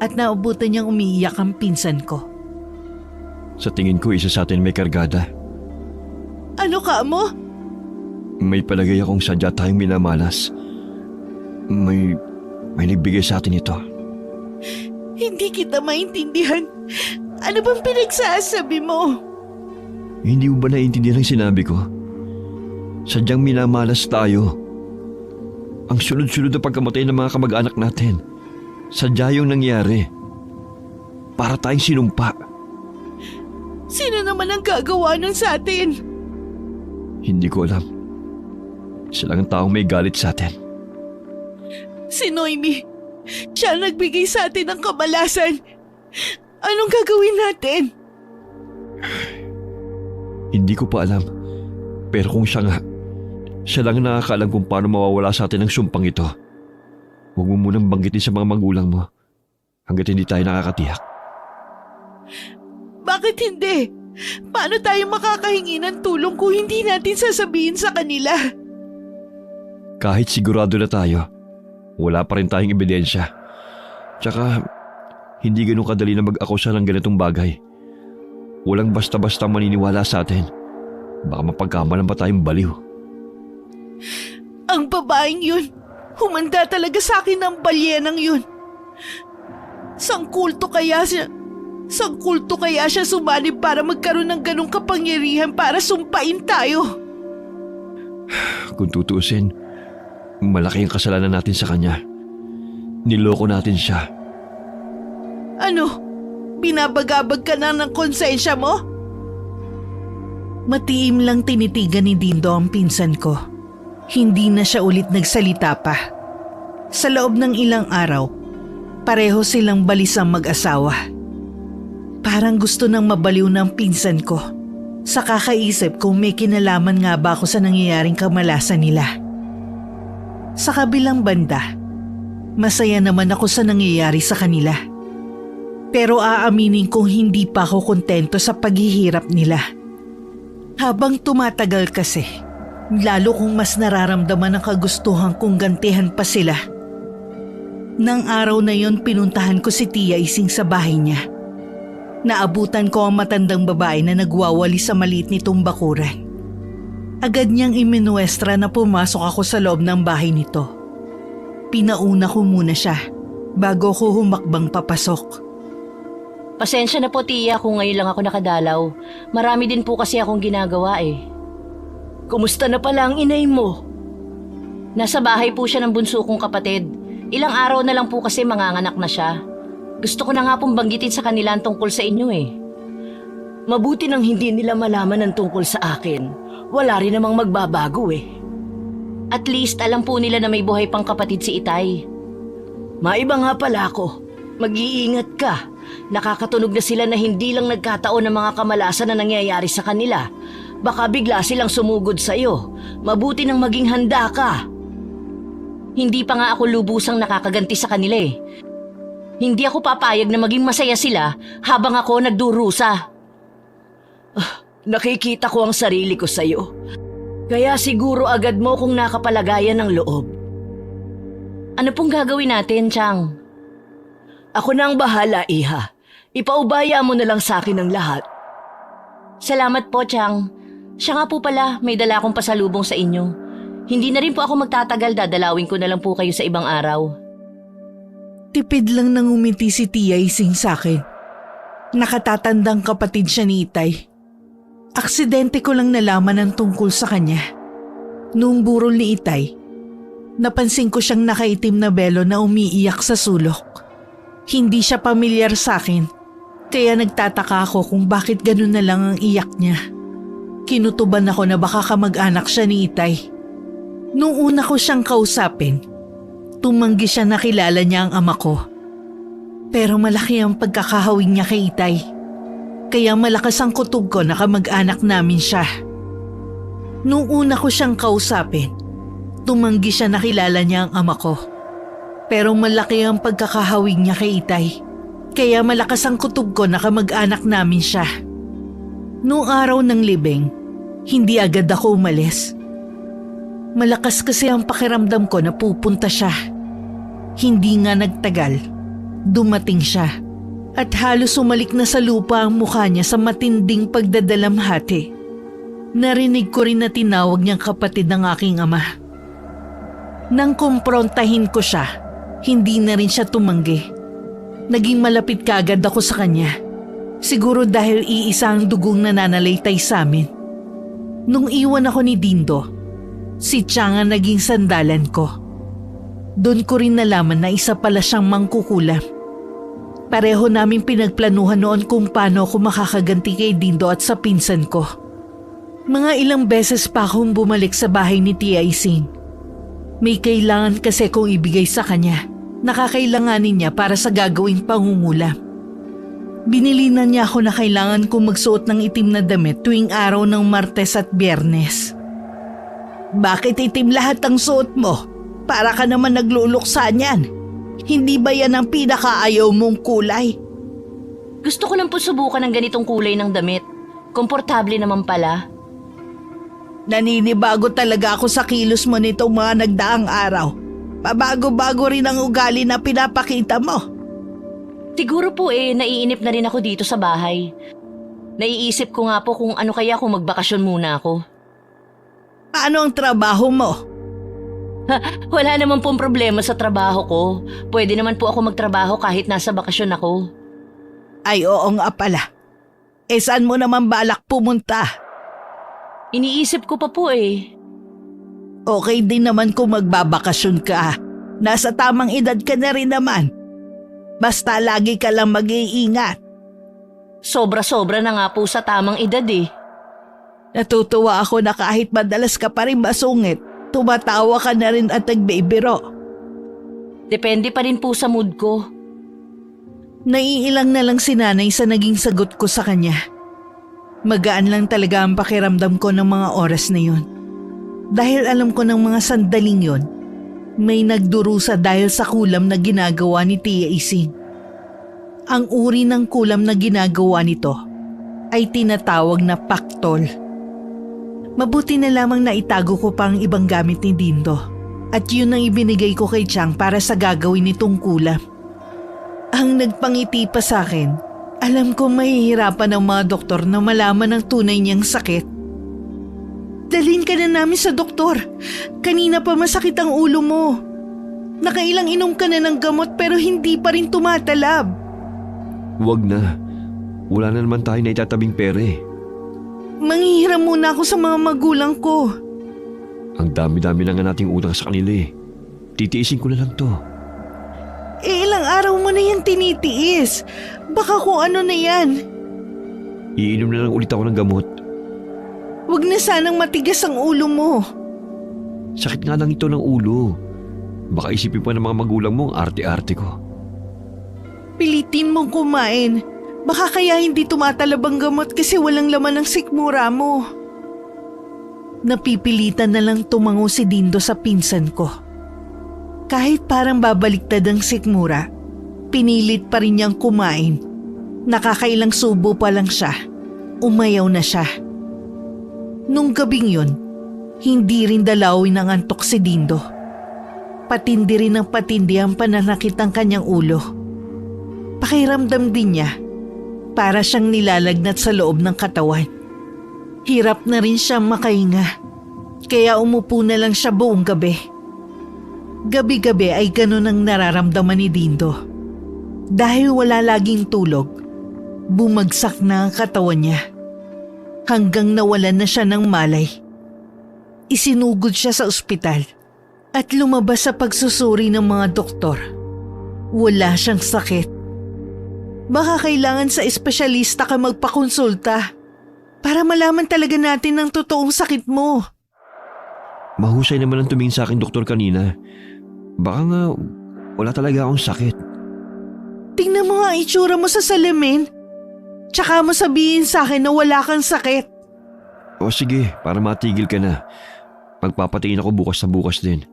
S1: at naubutan niyang umiiyak ang pinsan ko.
S3: Sa tingin ko, isa sa atin may kargada.
S1: Ano ka mo?
S3: May palagay akong sadya tayong minamalas. May nagbigay sa atin ito.
S1: Hindi kita maintindihan. Ano bang pinagsasabi mo?
S3: Hindi mo ba naiintindihan ang sinabi ko? Sadyang minamalas tayo. Ang sunod-sunod na pagkamatay ng mga kamag-anak natin, sadya yung nangyari. Para tayong sinumpa.
S1: Sino naman ang gagawa nun sa atin?
S3: Hindi ko alam. Siya lang ang taong may galit sa atin.
S1: Si Noemi. Siya ang nagbigay sa atin ng kamalasan. Anong gagawin natin?
S3: Hindi ko pa alam. Pero kung siya nga, siya lang ang nakakaalam kung paano mawawala sa atin ang sumpang ito. Huwag mo munang banggitin sa mga magulang mo hanggat hindi tayo nakakatiyak.
S1: Bakit hindi? Paano tayo makakahingi ng tulong kung hindi natin sasabihin sa kanila?
S3: Kahit sigurado na tayo, wala pa rin tayong ebidensya. Tsaka, hindi ganun kadali na mag-akusa ng ganitong bagay. Walang basta-basta maniniwala sa atin. Baka mapagkamalan pa tayong baliw.
S1: Ang babaeng yun, humanda talaga sa akin ng balyenang yun. Sangkulto kaya siya sumanib para magkaroon ng ganong kapangyarihan para sumpain tayo.
S3: Kung tutuusin, malaki ang kasalanan natin sa kanya. Niloko natin siya.
S1: Ano? Binabagabag ka na ng konsensya mo? Matiim lang tinitigan ni Dindo ang pinsan ko. Hindi na siya ulit nagsalita pa. Sa loob ng ilang araw, pareho silang balisang mag-asawa. Parang gusto nang mabaliw ng pinsan ko sa kakaisip kung may kinalaman nga ba ako sa nangyayaring kamalasan nila. Sa kabilang banda, masaya naman ako sa nangyayari sa kanila. Pero aaminin kong hindi pa ako kontento sa paghihirap nila. Habang tumatagal kasi, lalo kong mas nararamdaman ang kagustuhan kong gantihan pa sila. Nang araw na yon pinuntahan ko si Tia Ising sa bahay niya. Naabutan ko ang matandang babae na nagwawali sa maliit nitong bakuran. Agad niyang iminuestra na pumasok ako sa loob ng bahay nito. Pinauna ko muna siya bago ko humakbang papasok.
S2: Pasensya na po, Tia, kung ngayon lang ako nakadalaw. Marami din po kasi akong ginagawa eh. Kumusta na pala ang inay mo? Nasa bahay po siya ng bunso kong kapatid. Ilang araw na lang po kasi manganganak na siya. Gusto ko na nga pong banggitin sa kanila ang tungkol sa inyo eh. Mabuti nang hindi nila malaman ang tungkol sa akin. Wala rin namang magbabago eh. At least alam po nila na may buhay pang kapatid si Itay. Maiba nga pala ako. Mag-iingat ka. Nakakatunog na sila na hindi lang nagkataon ng mga kamalasan na nangyayari sa kanila. Baka bigla silang sumugod sa iyo. Mabuti nang maging handa ka. Hindi pa nga ako lubusang nakakaganti sa kanila eh. Hindi ako papayag na maging masaya sila habang ako nagdurusa. Nakikita ko ang sarili ko sa iyo. Kaya siguro agad mo kung nakapalagayan ng loob. Ano pong gagawin natin, Chang? Ako na ang bahala, Iha. Ipaubaya mo na lang sa akin ang lahat. Salamat po, Chang. Siya nga po pala, may dala akong pasalubong sa inyo. Hindi na rin po ako magtatagal, dadalawin ko na lang po kayo sa ibang araw.
S1: Tipid lang nang umiti si Tia Ising sa akin. Nakatatandang kapatid siya ni Itay. Aksidente ko lang nalaman ang tungkol sa kanya. Noong burol ni Itay, napansin ko siyang nakaitim na belo na umiiyak sa sulok. Hindi siya pamilyar sa akin, kaya nagtataka ako kung bakit ganun na lang ang iyak niya. Kinutuban ako na baka kamag-anak siya ni Itay. Nung una ko siyang kausapin, tumanggi siya na kilala niya ang ama ko. Pero malaki ang pagkakahawig niya kay Itay. Kaya malakas ang kutob ko na kamag-anak namin siya. Nung una ko siyang kausapin, tumanggi siya na kilala niya ang ama ko. Pero malaki ang pagkakahawig niya kay Itay. Kaya malakas ang kutob ko na kamag-anak namin siya. Noong araw ng libing, hindi agad ako umalis. Malakas kasi ang pakiramdam ko na pupunta siya. Hindi nga nagtagal, dumating siya. At halos umalik na sa lupa ang mukha niya sa matinding pagdadalamhati. Narinig ko rin na tinawag niyang kapatid ng aking ama. Nang kumprontahin ko siya, hindi na rin siya tumanggi. Naging malapit kaagad ako sa kanya. Siguro dahil iisa ang dugong nananalaytay sa amin. Nung iwan ako ni Dindo, si Chang ang naging sandalan ko. Doon ko rin nalaman na isa pala siyang mangkukulam. Pareho namin pinagplanuhan noon kung paano ako makakaganti kay Dindo at sa pinsan ko. Mga ilang beses pa akong bumalik sa bahay ni Tia Ising. May kailangan kasi kong ibigay sa kanya. Nakakailanganin niya para sa gagawing pangungulam. Binilinan niya ako na kailangan kong magsuot ng itim na damit tuwing araw ng Martes at Biyernes. Bakit itim lahat ang suot mo? Para ka naman nagluluksa niyan. Hindi ba yan ang pinakaayaw mong kulay?
S2: Gusto ko lang po subukan ng ganitong kulay ng damit. Komportable naman pala.
S1: Naninibago talaga ako sa kilos mo nitong mga nagdaang araw. Pabago-bago rin ang ugali na pinapakita mo.
S2: Siguro po naiinip na rin ako dito sa bahay. Naiisip ko nga po kung ano kaya kung magbakasyon muna ako.
S1: Ano ang trabaho mo?
S2: Wala naman pong problema sa trabaho ko. Pwede naman po ako magtrabaho kahit nasa bakasyon ako.
S1: Ay oo nga pala. Saan mo naman balak pumunta?
S2: Iniisip ko pa po
S1: Okay din naman kung magbabakasyon ka. Nasa tamang edad ka na rin naman. Basta lagi ka lang mag-iingat.
S2: Sobra-sobra na nga po sa tamang edad
S1: Natutuwa ako na kahit madalas ka pa rin masungit, tumatawa ka na rin at nagbibiro.
S2: Depende pa rin po sa mood ko.
S1: Naiilang na lang si nanay sa naging sagot ko sa kanya. Magaan lang talaga ang pakiramdam ko ng mga oras na yun. Dahil alam ko ng mga sandaling yon, may nagdurusa dahil sa kulam na ginagawa ni Tia Ising. Ang uri ng kulam na ginagawa nito ay tinatawag na paktol. Mabuti na lamang na itago ko pa ang ibang gamit ni Dindo at yun ang ibinigay ko kay Chang para sa gagawin nitong kulam. Ang nagpangiti pa sa akin, alam ko mahihirapan ang mga doktor na malaman ang tunay niyang sakit. Dalhin ka na namin sa doktor. Kanina pa masakit ang ulo mo. Nakailang inom ka na ng gamot pero hindi pa rin tumatalab.
S3: Huwag na. Wala na naman tayo na itatabing pera
S1: Manghihiram muna ako sa mga magulang ko.
S3: Ang dami-dami na nga nating utang sa kanila Titiisin ko na lang to.
S1: Ilang araw mo na yan tinitiis. Baka kung ano na yan.
S3: Iinom na lang ulit ako ng gamot.
S1: Huwag na sanang matigas ang ulo mo.
S3: Sakit nga lang ito ng ulo. Baka isipin pa ng mga magulang mo ang arte-arte ko.
S1: Pilitin mong kumain. Baka kaya hindi tumatalab ang gamot kasi walang laman ng sikmura mo. Napipilitan na lang tumango si Dindo sa pinsan ko. Kahit parang babaliktad ang sikmura, pinilit pa rin niyang kumain. Nakakailang subo pa lang siya. Umayaw na siya. Nung gabing yun, hindi rin dalawin ng antok si Dindo. Patindi rin ng patindi ang pananakit ng kanyang ulo. Pakiramdam din niya, para siyang nilalagnat sa loob ng katawan. Hirap na rin siyang makahinga, kaya umupo na lang siya buong gabi. Gabi-gabi ay ganun ang nararamdaman ni Dindo. Dahil wala laging tulog, bumagsak na ang katawan niya. Hanggang nawalan na siya ng malay. Isinugod siya sa ospital at lumabas sa pagsusuri ng mga doktor. Wala siyang sakit. Baka kailangan sa espesyalista ka magpakonsulta para malaman talaga natin ang totoong sakit mo.
S3: Mahusay naman ang tumingin sa akin doktor kanina. Baka nga wala talaga akong sakit.
S1: Tingnan mo nga ang itsura mo sa salamin. Tsaka mo sabihin sa akin na wala kang sakit.
S3: O sige, para matigil ka na. Magpapatingin ako bukas na bukas din.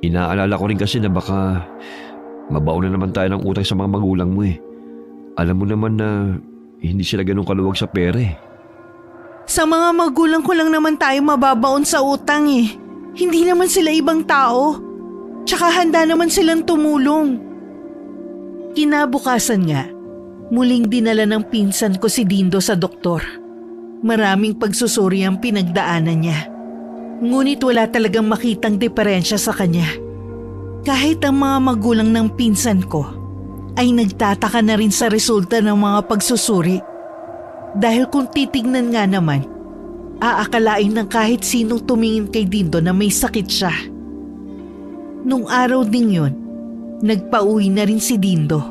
S3: Inaalala ko rin kasi na baka mabaon na naman tayo ng utang sa mga magulang mo eh. Alam mo naman na hindi sila ganun kaluwag sa pera eh.
S1: Sa mga magulang ko lang naman tayo mababaon sa utang eh. Hindi naman sila ibang tao. Tsaka handa naman silang tumulong. Kinabukasan nga, muling dinala ng pinsan ko si Dindo sa doktor. Maraming pagsusuri ang pinagdaanan niya. Ngunit wala talagang makitang diferensya sa kanya. Kahit ang mga magulang ng pinsan ko ay nagtataka na rin sa resulta ng mga pagsusuri. Dahil kung titignan nga naman, aakalain ng kahit sinong tumingin kay Dindo na may sakit siya. Nung araw ding yun, nagpauwi na rin si Dindo.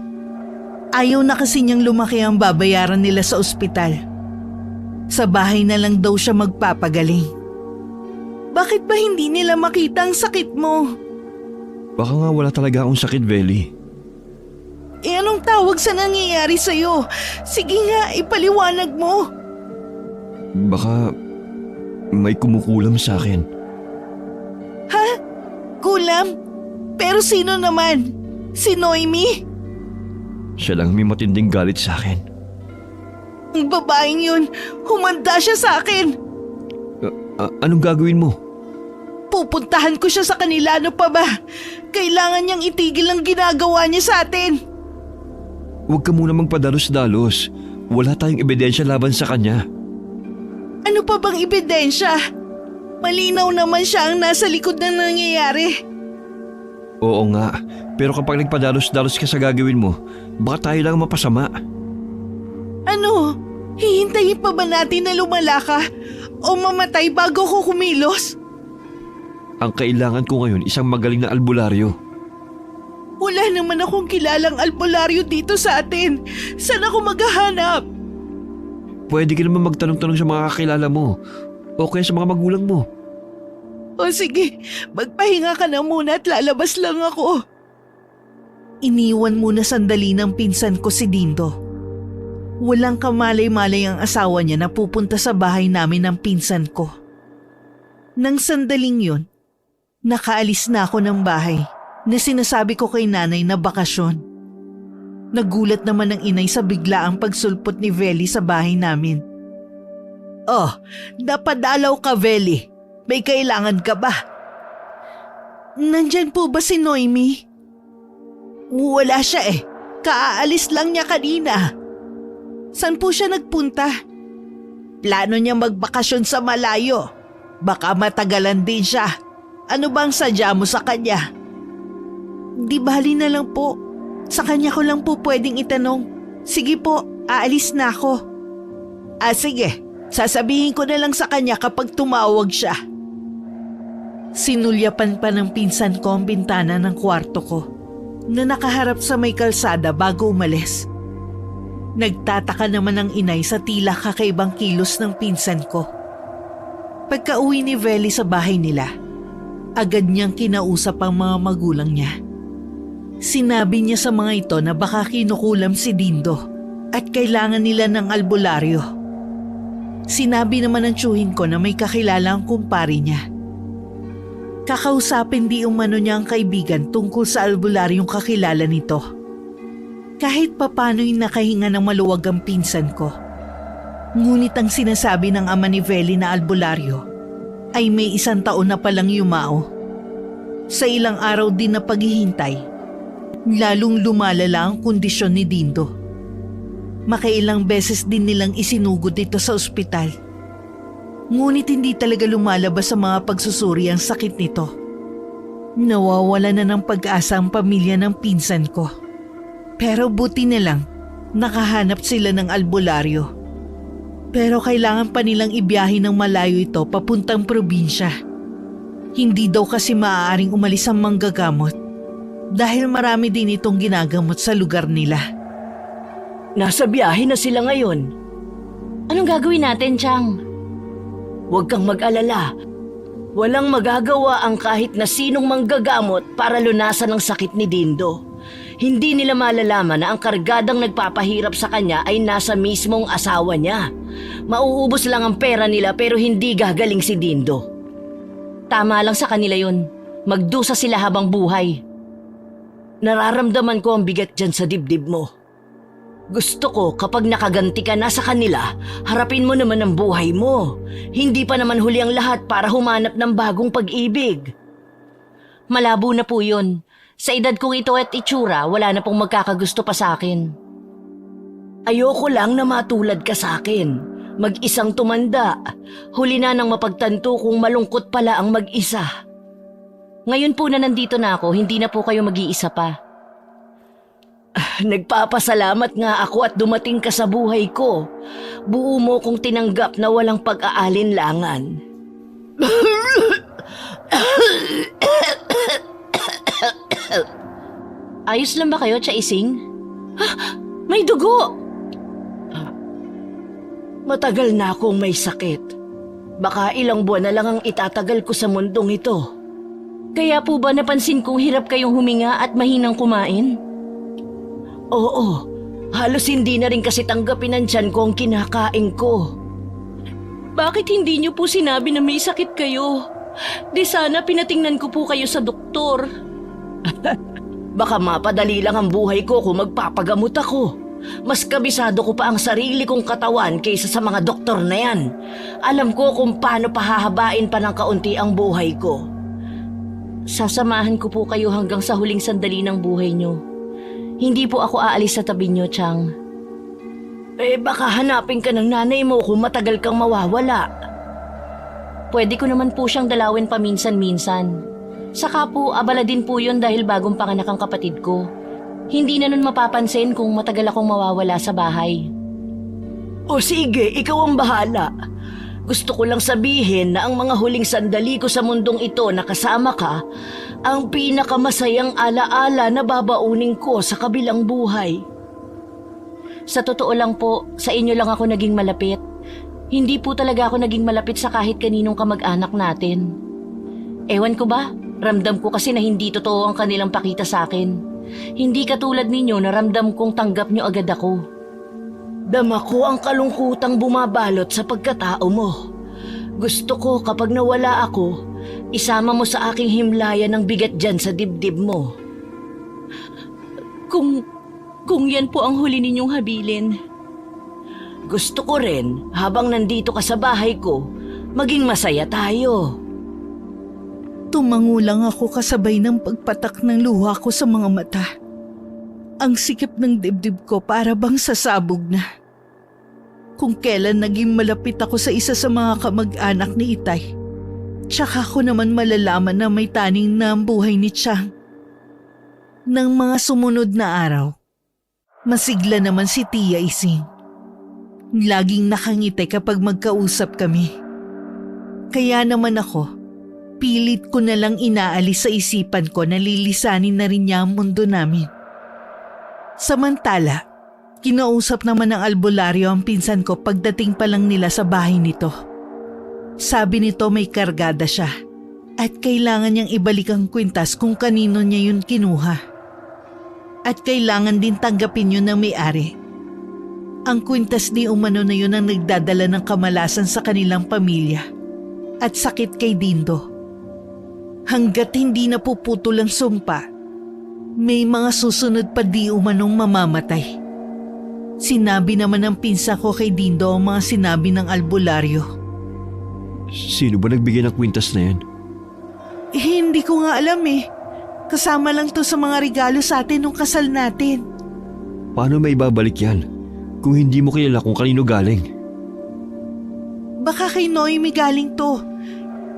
S1: Ayaw na kasi niyang lumaki ang babayaran nila sa ospital. Sa bahay na lang daw siya magpapagaling. Bakit ba hindi nila makita ang sakit mo?
S3: Baka nga wala talaga akong sakit, Veli.
S1: Eh anong tawag sa nangyayari sa'yo? Sige nga, ipaliwanag mo.
S3: Baka may kumukulam sa akin.
S1: Ha? Kulam? Pero sino naman? Si Noemi?
S3: Siya lang may matinding galit sa akin.
S1: Ang babaeng yun, humanda siya sa akin.
S3: Anong gagawin mo?
S1: Pupuntahan ko siya sa kanila, ano pa ba? Kailangan niyang itigil ang ginagawa niya sa atin.
S3: Huwag ka muna magpadalos-dalos. Wala tayong ebidensya laban sa kanya.
S1: Ano pa bang ebidensya? Malinaw naman siya ang nasa likod ng nangyayari.
S3: Oo nga, pero kapag nagpadalos-dalos ka sa gagawin mo, baka tayo lang mapasama.
S1: Ano? Hihintayin pa ba natin na lumala ka? O mamatay bago ko kumilos?
S3: Ang kailangan ko ngayon isang magaling na albularyo.
S1: Wala naman akong kilalang albularyo dito sa atin. Saan ako maghahanap?
S3: Pwede ka naman magtanong-tanong sa mga kakilala mo o kaya sa mga magulang mo.
S1: O sige, magpahinga ka na muna at lalabas lang ako. Iniwan muna sandali ng pinsan ko si Dindo. Walang kamalay-malay ang asawa niya na pupunta sa bahay namin ng pinsan ko. Nang sandaling yun, nakaalis na ako ng bahay na sinasabi ko kay nanay na bakasyon. Nagulat naman ang inay sa biglaang pagsulpot ni Veli sa bahay namin. Oh, napadalaw ka, Veli. May kailangan ka ba? Nandyan po ba si Noemi? Wala siya eh. Kaaalis lang niya kanina. Saan po siya nagpunta? Plano niya magbakasyon sa malayo. Baka matagalan din siya. Ano bang sadya mo sa kanya? Di bali na lang po. Sa kanya ko lang po pwedeng itanong. Sige po, aalis na ako. Sige. Sasabihin ko na lang sa kanya kapag tumawag siya. Sinulyapan pa ng pinsan ko ang bintana ng kwarto ko na nakaharap sa may kalsada bago umalis. Nagtataka naman ang inay sa tila kakaibang kilos ng pinsan ko. Pagka-uwi ni Veli sa bahay nila, agad niyang kinausap ang mga magulang niya. Sinabi niya sa mga ito na baka kinukulam si Dindo at kailangan nila ng albularyo. Sinabi naman ng tiyuhin ko na may kakilala ang kumpari niya. Kakausapin di umano niya ang kaibigan tungkol sa albularyong kakilala nito. Kahit papano'y nakahinga ng maluwag ang pinsan ko. Ngunit ang sinasabi ng ama ni Veli na albularyo ay may 1 taon na palang yumao. Sa ilang araw din na paghihintay, lalong lumalala ang kondisyon ni Dindo. Makailang beses din nilang isinugod ito sa ospital. Ngunit hindi talaga lumalabas sa mga pagsusuri ang sakit nito. Nawawala na ng pag-asa ang pamilya ng pinsan ko. Pero buti na lang, nakahanap sila ng albularyo. Pero kailangan pa nilang ibiyahe ng malayo ito papuntang probinsya. Hindi daw kasi maaaring umalis ang manggagamot dahil marami din itong ginagamot sa lugar nila.
S2: Nasa biyahe na sila ngayon. Anong gagawin natin, Chang? Huwag kang mag-alala. Walang magagawa ang kahit na sinong manggagamot para lunasan ang sakit ni Dindo. Hindi nila malalaman na ang kargadang nagpapahirap sa kanya ay nasa mismong asawa niya. Mauubos lang ang pera nila pero hindi gagaling si Dindo. Tama lang sa kanila yun. Magdusa sila habang buhay. Nararamdaman ko ang bigat dyan sa dibdib mo. Gusto ko kapag nakaganti ka na sa kanila, harapin mo naman ang buhay mo. Hindi pa naman huli ang lahat para humanap ng bagong pag-ibig. Malabo na po yun. Sa edad kong ito at itsura, wala na pong magkakagusto pa sa akin. Ayoko lang na matulad ka sa akin. Mag-isang tumanda. Huli na nang mapagtanto kung malungkot pala ang mag-isa. Ngayon po na nandito na ako, hindi na po kayo mag-iisa pa. Nagpapasalamat nga ako at dumating ka sa buhay ko. Buo mo kong tinanggap na walang pag-aalinlangan. Ayos lang ba kayo, Chaising? May dugo! Matagal na akong may sakit. Baka ilang buwan na lang ang itatagal ko sa mundong ito. Kaya po ba napansin kong hirap kayong huminga at mahinang kumain? Oo, halos hindi na rin kasi tanggapin ang tiyan ko ang kinakain ko. Bakit hindi niyo po sinabi na may sakit kayo? Di sana pinatingnan ko po kayo sa doktor. Baka mapadali lang ang buhay ko kung magpapagamot ako. Mas kabisado ko pa ang sarili kong katawan kaysa sa mga doktor na yan. Alam ko kung paano pahahabain pa ng kaunti ang buhay ko. Sasamahan ko po kayo hanggang sa huling sandali ng buhay niyo. Hindi po ako aalis sa tabi niyo, Chang. Baka hanapin ka ng nanay mo kung matagal kang mawawala. Pwede ko naman po siyang dalawin paminsan-minsan. Saka po, abala din po yun dahil bagong panganak ang kapatid ko. Hindi na nun mapapansin kung matagal akong mawawala sa bahay. O sige, ikaw ang bahala. Gusto ko lang sabihin na ang mga huling sandali ko sa mundong ito na kasama ka, ang pinakamasayang alaala na babaunin ko sa kabilang buhay. Sa totoo lang po, sa inyo lang ako naging malapit. Hindi po talaga ako naging malapit sa kahit kaninong kamag-anak natin. Ewan ko ba, ramdam ko kasi na hindi totoo ang kanilang pakita sa akin. Hindi katulad ninyo na ramdam kong tanggap nyo agad ako. Dama ko ang kalungkutang bumabalot sa pagkatao mo. Gusto ko kapag nawala ako, isama mo sa aking himlayan ng bigat dyan sa dibdib mo. Kung yan po ang huli ninyong habilin. Gusto ko rin, habang nandito ka sa bahay ko, maging masaya tayo.
S1: Tumango lang ako kasabay ng pagpatak ng luha ko sa mga mata. Ang sikip ng dibdib ko para bang sasabog na. Kung kailan naging malapit ako sa isa sa mga kamag-anak ni Itay, tsaka ko naman malalaman na may taning na ang buhay ni Chang. Nang mga sumunod na araw, masigla naman si Tia Ising. Laging nakangiti kapag magkausap kami. Kaya naman ako, pilit ko na lang inaalis sa isipan ko na lilisanin na rin niya ang mundo namin. Samantala, kinausap naman ng albularyo ang pinsan ko pagdating pa lang nila sa bahay nito. Sabi nito may kargada siya at kailangan niyang ibalik ang kwintas kung kanino niya yun kinuha. At kailangan din tanggapin yun ng may-ari. Ang kwintas di umano na yun ang nagdadala ng kamalasan sa kanilang pamilya at sakit kay Dindo. Hanggat hindi napuputol ang sumpa, may mga susunod pa di umanong mamamatay. Sinabi naman ng pinsa ko kay Dindo ang mga sinabi ng albularyo.
S3: Sino ba nagbigay ng kwintas na yan?
S1: Hindi ko nga alam eh. Kasama lang to sa mga regalo sa atin nung kasal natin.
S3: Paano may babalik yan kung hindi mo kilala kung kanino galing?
S1: Baka kay Noemi galing to.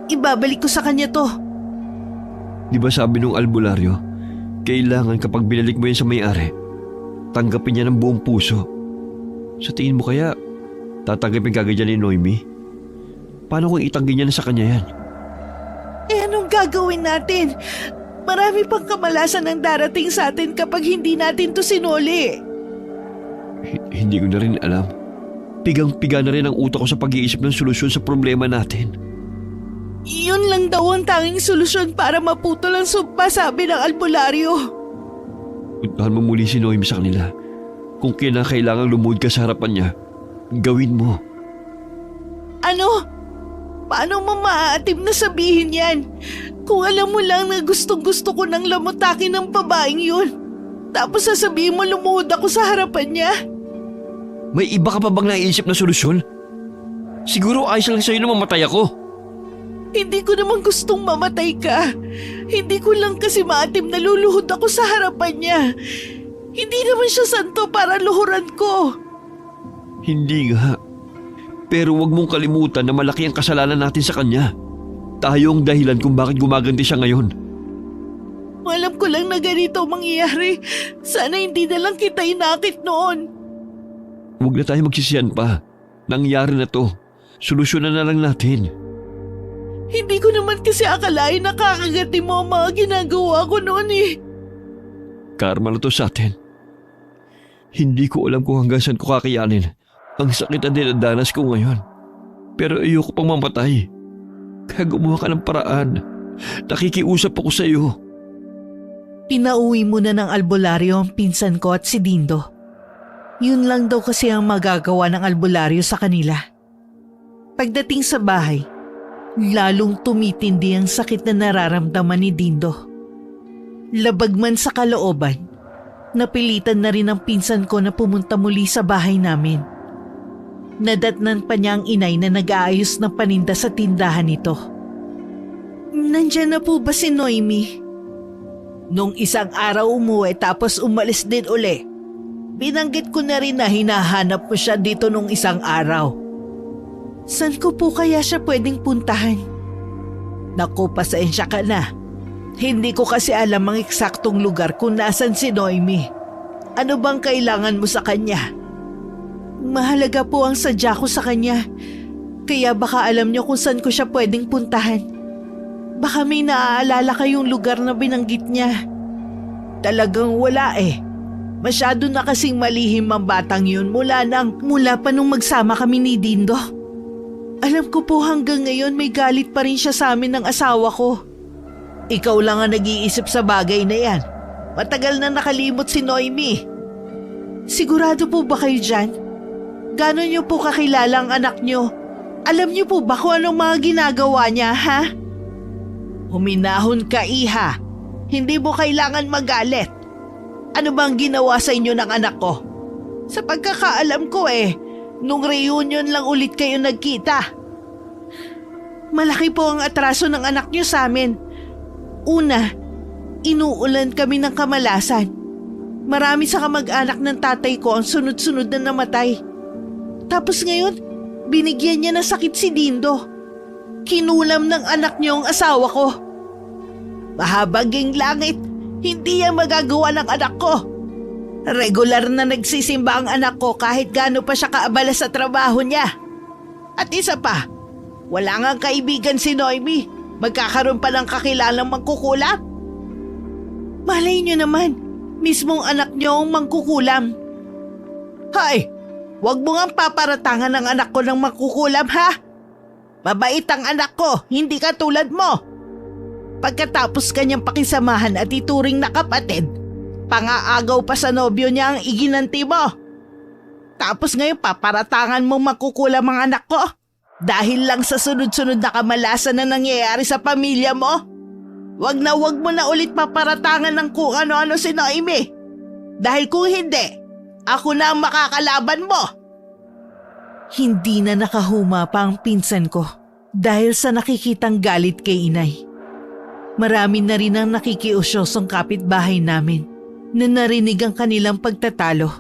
S1: Ibabalik ko sa kanya to.
S3: Di ba sabi nung albularyo, kailangan kapag binalik mo yan sa may-ari, tanggapin niya ng buong puso. Sa tingin mo kaya, tatanggapin kagad yan ni Noemi? Paano kung itanggi niya na sa kanya yan?
S1: Anong gagawin natin? Marami pang kamalasan ang darating sa atin kapag hindi natin to sinuli.
S3: Hindi ko na rin alam. Pigang-piga na rin ang utak ko sa pag-iisip ng solusyon sa problema natin.
S1: Yun lang daw ang tanging solusyon para maputol ang sumpa, sabi ng albularyo.
S3: Puntahan mo muli si Noemi sa kanila. Kung kinakailangang lumuhod ka sa harapan niya, gawin mo.
S1: Ano? Paano mo maaatim na sabihin yan? Kung alam mo lang na gustong-gusto ko nang lamutakin ng babaeng yun. Tapos sasabihin mo lumuhod ako sa harapan niya.
S3: May iba ka pa bang naisip na solusyon? Siguro ayos lang sa'yo na mamatay ako.
S1: Hindi ko naman gustong mamatay ka. Hindi ko lang kasi maatim na luluhod ako sa harapan niya. Hindi naman siya santo para luhuran ko.
S3: Hindi nga. Pero huwag mong kalimutan na malaki ang kasalanan natin sa kanya. Tayo ang dahilan kung bakit gumaganti siya ngayon.
S1: Alam ko lang na ganito ang mangyayari. Sana hindi na lang kita inakit noon.
S3: Huwag na tayo magsisiyan pa. Nangyari na to. Solusyonan na lang natin.
S1: Hindi ko naman kasi akalain na kakagati mo ang mga ginagawa ko noon eh.
S3: Karma na to sa atin. Hindi ko alam kung hanggang saan ko kakayanin ang sakit na dinadanas ko ngayon. Pero ayoko pang mamatay. Kaya gumawa ka ng paraan. Nakikiusap ako sa iyo.
S1: Pinauwi muna ng albularyo ang pinsan ko at si Dindo. Yun lang daw kasi ang magagawa ng albularyo sa kanila. Pagdating sa bahay, lalong tumitindi ang sakit na nararamdaman ni Dindo. Labag man sa kalooban, napilitan na rin ang pinsan ko na pumunta muli sa bahay namin. Nadatnan pa niya ang inay na nag-aayos ng paninda sa tindahan nito. Nandyan na po ba si Noemi? Nung isang araw umuwi tapos umalis din uli. Binanggit ko na rin na hinahanap mo siya dito nung isang araw. San ko po kaya siya pwedeng puntahan? Naku, pasensya ka na. Hindi ko kasi alam ang eksaktong lugar kung nasan si Noemi. Ano bang kailangan mo sa kanya? Mahalaga po ang sadya ko sa kanya. Kaya baka alam niyo kung saan ko siya pwedeng puntahan. Baka may naaalala kayong lugar na binanggit niya. Talagang wala eh. Masyado na kasing malihim ang batang yun mula pa nung magsama kami ni Dindo. Alam ko po hanggang ngayon may galit pa rin siya sa amin ng asawa ko. Ikaw lang ang nag-iisip sa bagay na yan. Matagal na nakalimot si Noemi. Sigurado po ba kayo dyan? Gano'n niyo po kakilala ang anak niyo? Alam niyo po ba kung anong mga ginagawa niya, ha? Huminahon ka, iha. Hindi mo kailangan magalit. Ano bang ginawa sa inyo ng anak ko? Sa pagkakaalam ko nung reunion lang ulit kayo nagkita. Malaki po ang atraso ng anak niyo sa amin. Una, inuulan kami ng kamalasan. Marami sa kamag-anak ng tatay ko ang sunod-sunod na namatay. Tapos ngayon, binigyan niya ng sakit si Dindo. Kinulam ng anak niyo ang asawa ko. Mahabaging langit, hindi yan magagawa ng anak ko. Regular na nagsisimba ang anak ko kahit gaano pa siya kaabala sa trabaho niya. At isa pa, wala ngang kaibigan si Noemi. Magkakaroon pa ng kakilalang mangkukulam. Malay niyo naman, mismong anak niyo ang mangkukulam. Hay! Huwag mo ngang paparatangan ng anak ko ng mangkukulam, ha? Mabait ang anak ko, hindi ka tulad mo. Pagkatapos kanyang pakisamahan at ituring na kapatid, pangaagaw pa sa nobyo niya ang iginanti mo. Tapos ngayon paparatangan mo mangkukulam ang anak ko? Dahil lang sa sunod-sunod na kamalasan na nangyayari sa pamilya mo? Wag mo na ulit paparatangan ng kung ano-ano si Noemi. Dahil kung hindi, ako na ang makakalaban mo. Hindi na nakahuma pa ang pinsan ko dahil sa nakikitang galit kay inay. Marami na rin ang nakikiusyosong kapitbahay namin na narinig ang kanilang pagtatalo.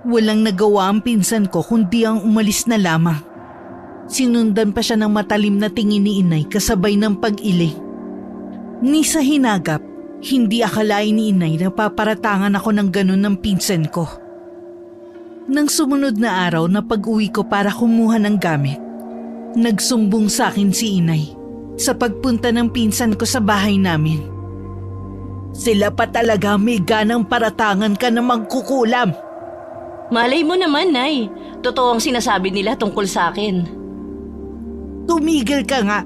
S1: Walang nagawa ang pinsan ko kundi ang umalis na lamang. Sinundan pa siya ng matalim na tingin ni inay kasabay ng pag-iling. Ni sa hinagap, hindi akalain ni inay na paparatangan ako ng ganun ng pinsan ko. Nang sumunod na araw na pag-uwi ko para kumuha ng gamit, nagsumbong sa akin si inay sa pagpunta ng pinsan ko sa bahay namin. Sila pa talaga may ganang paratangan ka na magkukulam.
S2: Malay mo naman, Nay. Totoo ang sinasabi nila tungkol sa akin.
S1: Tumigil ka nga.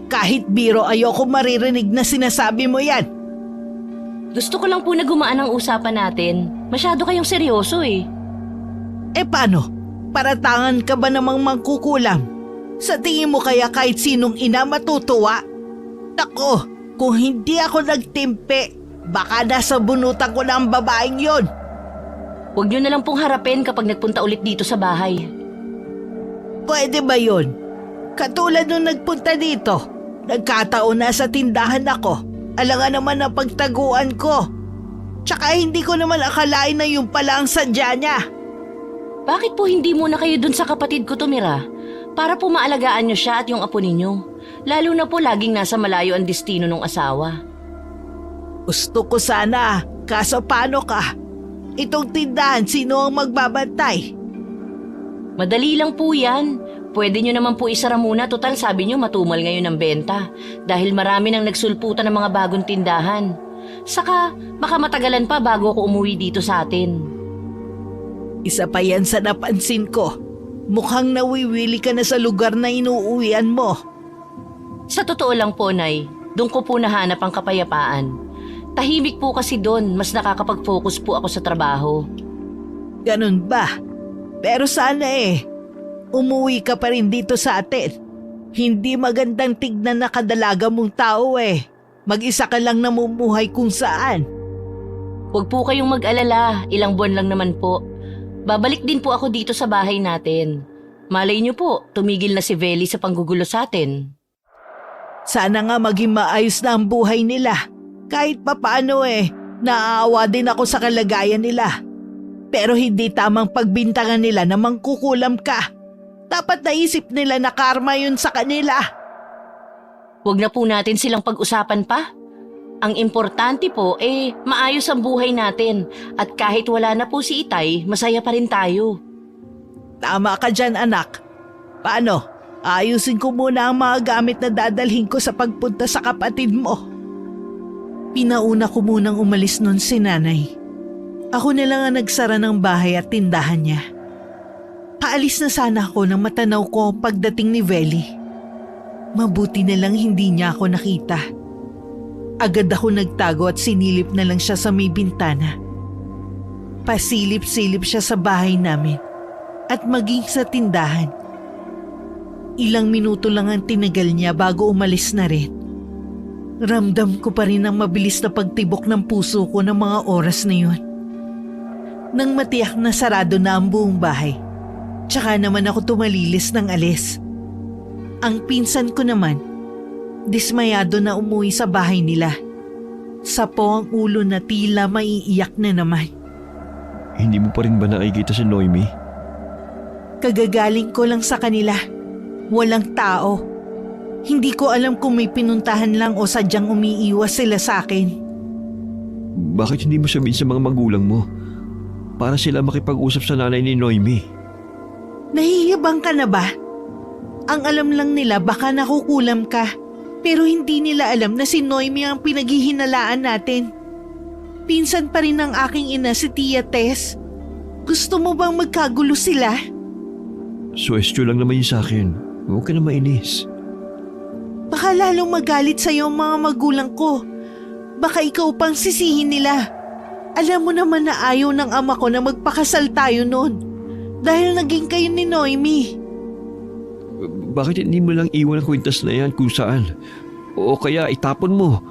S1: Kahit biro ayoko maririnig na sinasabi mo yan.
S2: Gusto ko lang po na gumaan ang usapan natin. Masyado kayong seryoso eh.
S1: Paano? Paratangan ka ba namang mangkukulam? Sa tingin mo kaya kahit sinong ina matutuwa? Nako, kung hindi ako nagtimpe, baka nasa bunutan ko na ang babaeng yon.
S2: Huwag niyo na lang pong harapin kapag nagpunta ulit dito sa bahay.
S1: Pwede ba yon? Katulad nung nagpunta dito, nagkataon na sa tindahan ako. Alangan naman ang pagtaguan ko. Tsaka hindi ko naman akalain na yun pala ang sadya niya.
S2: Bakit po hindi muna kayo dun sa kapatid ko tumira? Para po maalagaan niyo siya at yung apo ninyo. Lalo na po laging nasa malayo ang destino ng asawa.
S1: Gusto ko sana, kaso paano ka? Itong tindahan, sino ang magbabantay?
S2: Madali lang po yan. Pwede nyo naman po isara muna, total sabi nyo matumal ngayon ang benta. Dahil marami nang nagsulputan ng mga bagong tindahan. Saka, baka matagalan pa bago ako umuwi dito sa atin.
S1: Isa pa yan sa napansin ko. Mukhang nawiwili ka na sa lugar na inuuwian mo.
S2: Sa totoo lang po, Nay, doon ko po nahanap ang kapayapaan. Tahimik po kasi doon, mas nakakapag-focus po ako sa trabaho.
S1: Ganun ba? Pero sana umuwi ka pa rin dito sa atin. Hindi magandang tignan na kadalaga mong tao Mag-isa ka lang namumuhay kung saan.
S2: Huwag po kayong mag-alala, ilang buwan lang naman po. Babalik din po ako dito sa bahay natin. Malay niyo po, tumigil na si Veli sa panggugulo sa atin.
S1: Sana nga maging maayos na ang buhay nila. Kahit papaano naaawa din ako sa kalagayan nila. Pero hindi tamang pagbintangan nila na mangkukulam ka. Dapat naisip nila na karma yun sa kanila.
S2: Huwag na po natin silang pag-usapan pa. Ang importante po maayos ang buhay natin at kahit wala na po si Itay, masaya pa rin tayo.
S1: Tama ka dyan, anak. Paano? Ayusin ko muna ang mga gamit na dadalhin ko sa pagpunta sa kapatid mo. Pinauna ko munang umalis nun si nanay. Ako na lang ang nagsara ng bahay at tindahan niya. Paalis na sana ako nang matanaw ko ang pagdating ni Veli. Mabuti na lang hindi niya ako nakita. Agad ako nagtago at sinilip na lang siya sa may bintana. Pasilip-silip siya sa bahay namin at maging sa tindahan. Ilang minuto lang ang tinagal niya bago umalis na rin. Ramdam ko pa rin ang mabilis na pagtibok ng puso ko ng mga oras na yun. Nang matiyak na sarado na ang buong bahay, tsaka naman ako tumalilis ng alis. Ang pinsan ko naman, dismayado na umuwi sa bahay nila. Sapo ang ulo na tila maiiyak na naman.
S3: Hindi mo pa rin ba nakikita si Noemi?
S1: Kagagaling ko lang sa kanila. Walang tao. Hindi ko alam kung may pinuntahan lang o sadyang umiiwas sila sa akin.
S3: Bakit hindi mo sabihin sa mga magulang mo? Para sila makipag-usap sa nanay ni Noemi.
S1: Nahihiyabang ka na ba? Ang alam lang nila baka nakukulam ka. Pero hindi nila alam na si Noemi ang pinaghihinalaan natin. Pinsan pa rin ng aking ina si Tia Tess. Gusto mo bang magkagulo sila?
S3: Suwestyo lang naman yun sa akin. Huwag ka na mainis.
S1: Baka lalong magalit sa'yo ang mga magulang ko. Baka ikaw pang sisihin nila. Alam mo naman na ayaw ng ama ko na magpakasal tayo noon. Dahil naging kayo ni Noemi.
S3: Bakit hindi mo lang iwan ang kwintas na yan kung saan? O kaya itapon mo.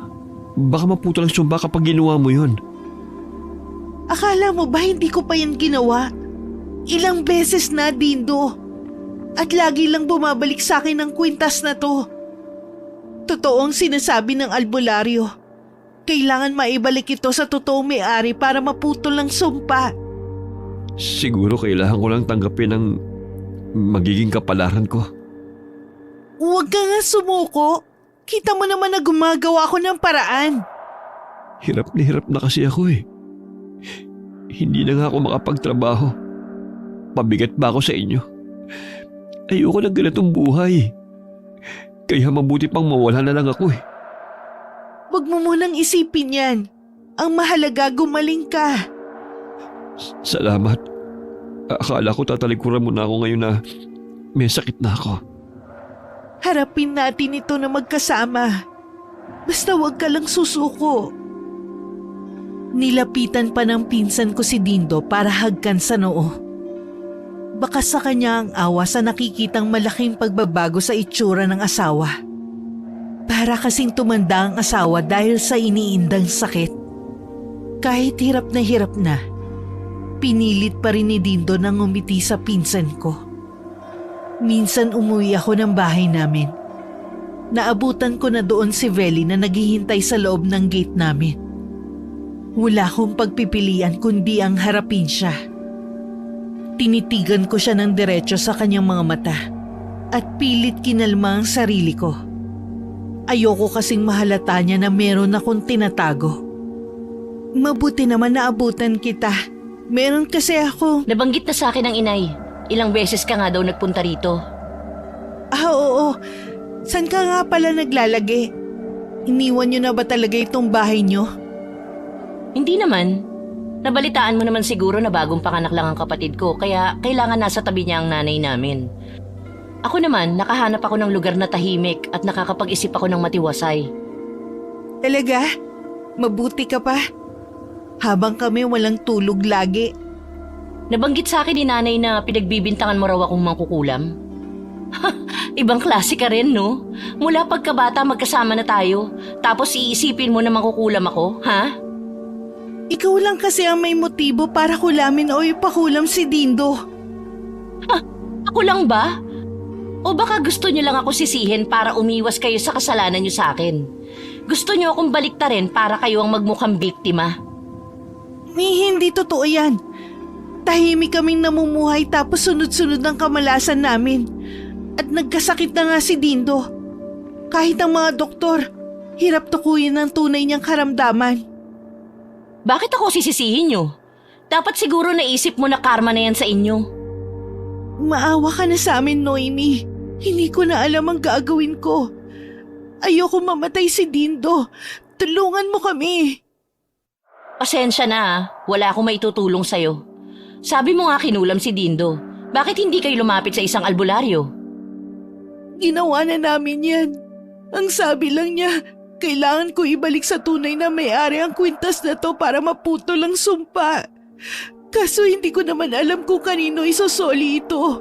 S3: Baka maputo lang sumba kapag ginawa mo yun.
S1: Akala mo ba hindi ko pa yan ginawa? Ilang beses na, Dindo. At lagi lang bumabalik sa akin ang kwintas na to. Totoo ang sinasabi ng albularyo. Kailangan maibalik ito sa totoong may-ari para maputol ang sumpa.
S3: Siguro kailangan ko lang tanggapin ang magiging kapalaran ko.
S1: Huwag ka nga sumuko. Kita mo naman na gumagawa ako ng paraan.
S3: Hirap na kasi ako Hindi na nga ako makapagtrabaho. Pabigat ba ako sa inyo? Ayoko ng ganitong buhay. Kaya mabuti pang mawala na lang ako
S1: Huwag mo munang isipin yan. Ang mahalaga gumaling ka.
S3: Salamat. Akala ko tatalikuran mo na ako ngayon na may sakit na ako.
S1: Harapin natin ito na magkasama. Basta huwag ka lang susuko. Nilapitan pa ng pinsan ko si Dindo para hagkan sa noo. Baka sa kanya ang awa sa nakikitang malaking pagbabago sa itsura ng asawa. Para kasing tumanda ang asawa dahil sa iniindang sakit. Kahit hirap na, pinilit pa rin ni Dindo na ngumiti sa pinsan ko. Minsan umuwi ako ng bahay namin. Naabutan ko na doon si Veli na naghihintay sa loob ng gate namin. Wala akong pagpipilian kundi ang harapin siya. Tinitigan ko siya ng diretso sa kanyang mga mata at pilit kinalma ang sarili ko. Ayoko kasing mahalata niya na meron akong tinatago. Mabuti naman naabutan kita. Meron kasi ako.
S2: Nabanggit na sa akin ng inay. Ilang beses ka nga daw nagpunta rito.
S1: Oo. San ka nga pala naglalagi? Iniwan niyo na ba talaga itong bahay niyo?
S2: Hindi naman. Nabalitaan mo naman siguro na bagong panganak lang ang kapatid ko, kaya kailangan nasa tabi niya ang nanay namin. Ako naman, nakahanap ako ng lugar na tahimik at nakakapag-isip ako ng matiwasay.
S1: Talaga? Mabuti ka pa? Habang kami walang tulog lagi.
S2: Nabanggit sa akin ni nanay na pinagbibintangan mo raw akong mangkukulam. Ibang klase ka rin, no? Mula pagkabata magkasama na tayo, tapos iisipin mo na mangkukulam ako, ha?
S1: Ikaw lang kasi ang may motibo para kulamin o ipakulam si Dindo.
S2: Ako lang ba? O baka gusto niyo lang ako sisihin para umiwas kayo sa kasalanan niyo sa akin? Gusto niyo akong baliktarin para kayo ang magmukhang biktima?
S1: Hindi totoo yan. Tahimik kaming namumuhay tapos sunod-sunod ang kamalasan namin. At nagkasakit na nga si Dindo. Kahit ang mga doktor, hirap tukuyin ang tunay niyang karamdaman.
S2: Bakit ako sisisihin niyo? Dapat siguro naisip mo na karma na yan sa inyo.
S1: Maawa ka na sa amin, Noemi. Hindi ko na alam ang gagawin ko. Ayoko mamatay si Dindo. Tulungan mo kami.
S2: Pasensya na, wala akong maitutulong sa'yo. Sabi mo nga kinulam si Dindo. Bakit hindi kayo lumapit sa isang albularyo?
S1: Ginawa na namin yan. Ang sabi lang niya, kailangan ko ibalik sa tunay na may-ari ang kwintas na to para maputol ang sumpa. Kaso hindi ko naman alam kung kanino isosoli ito.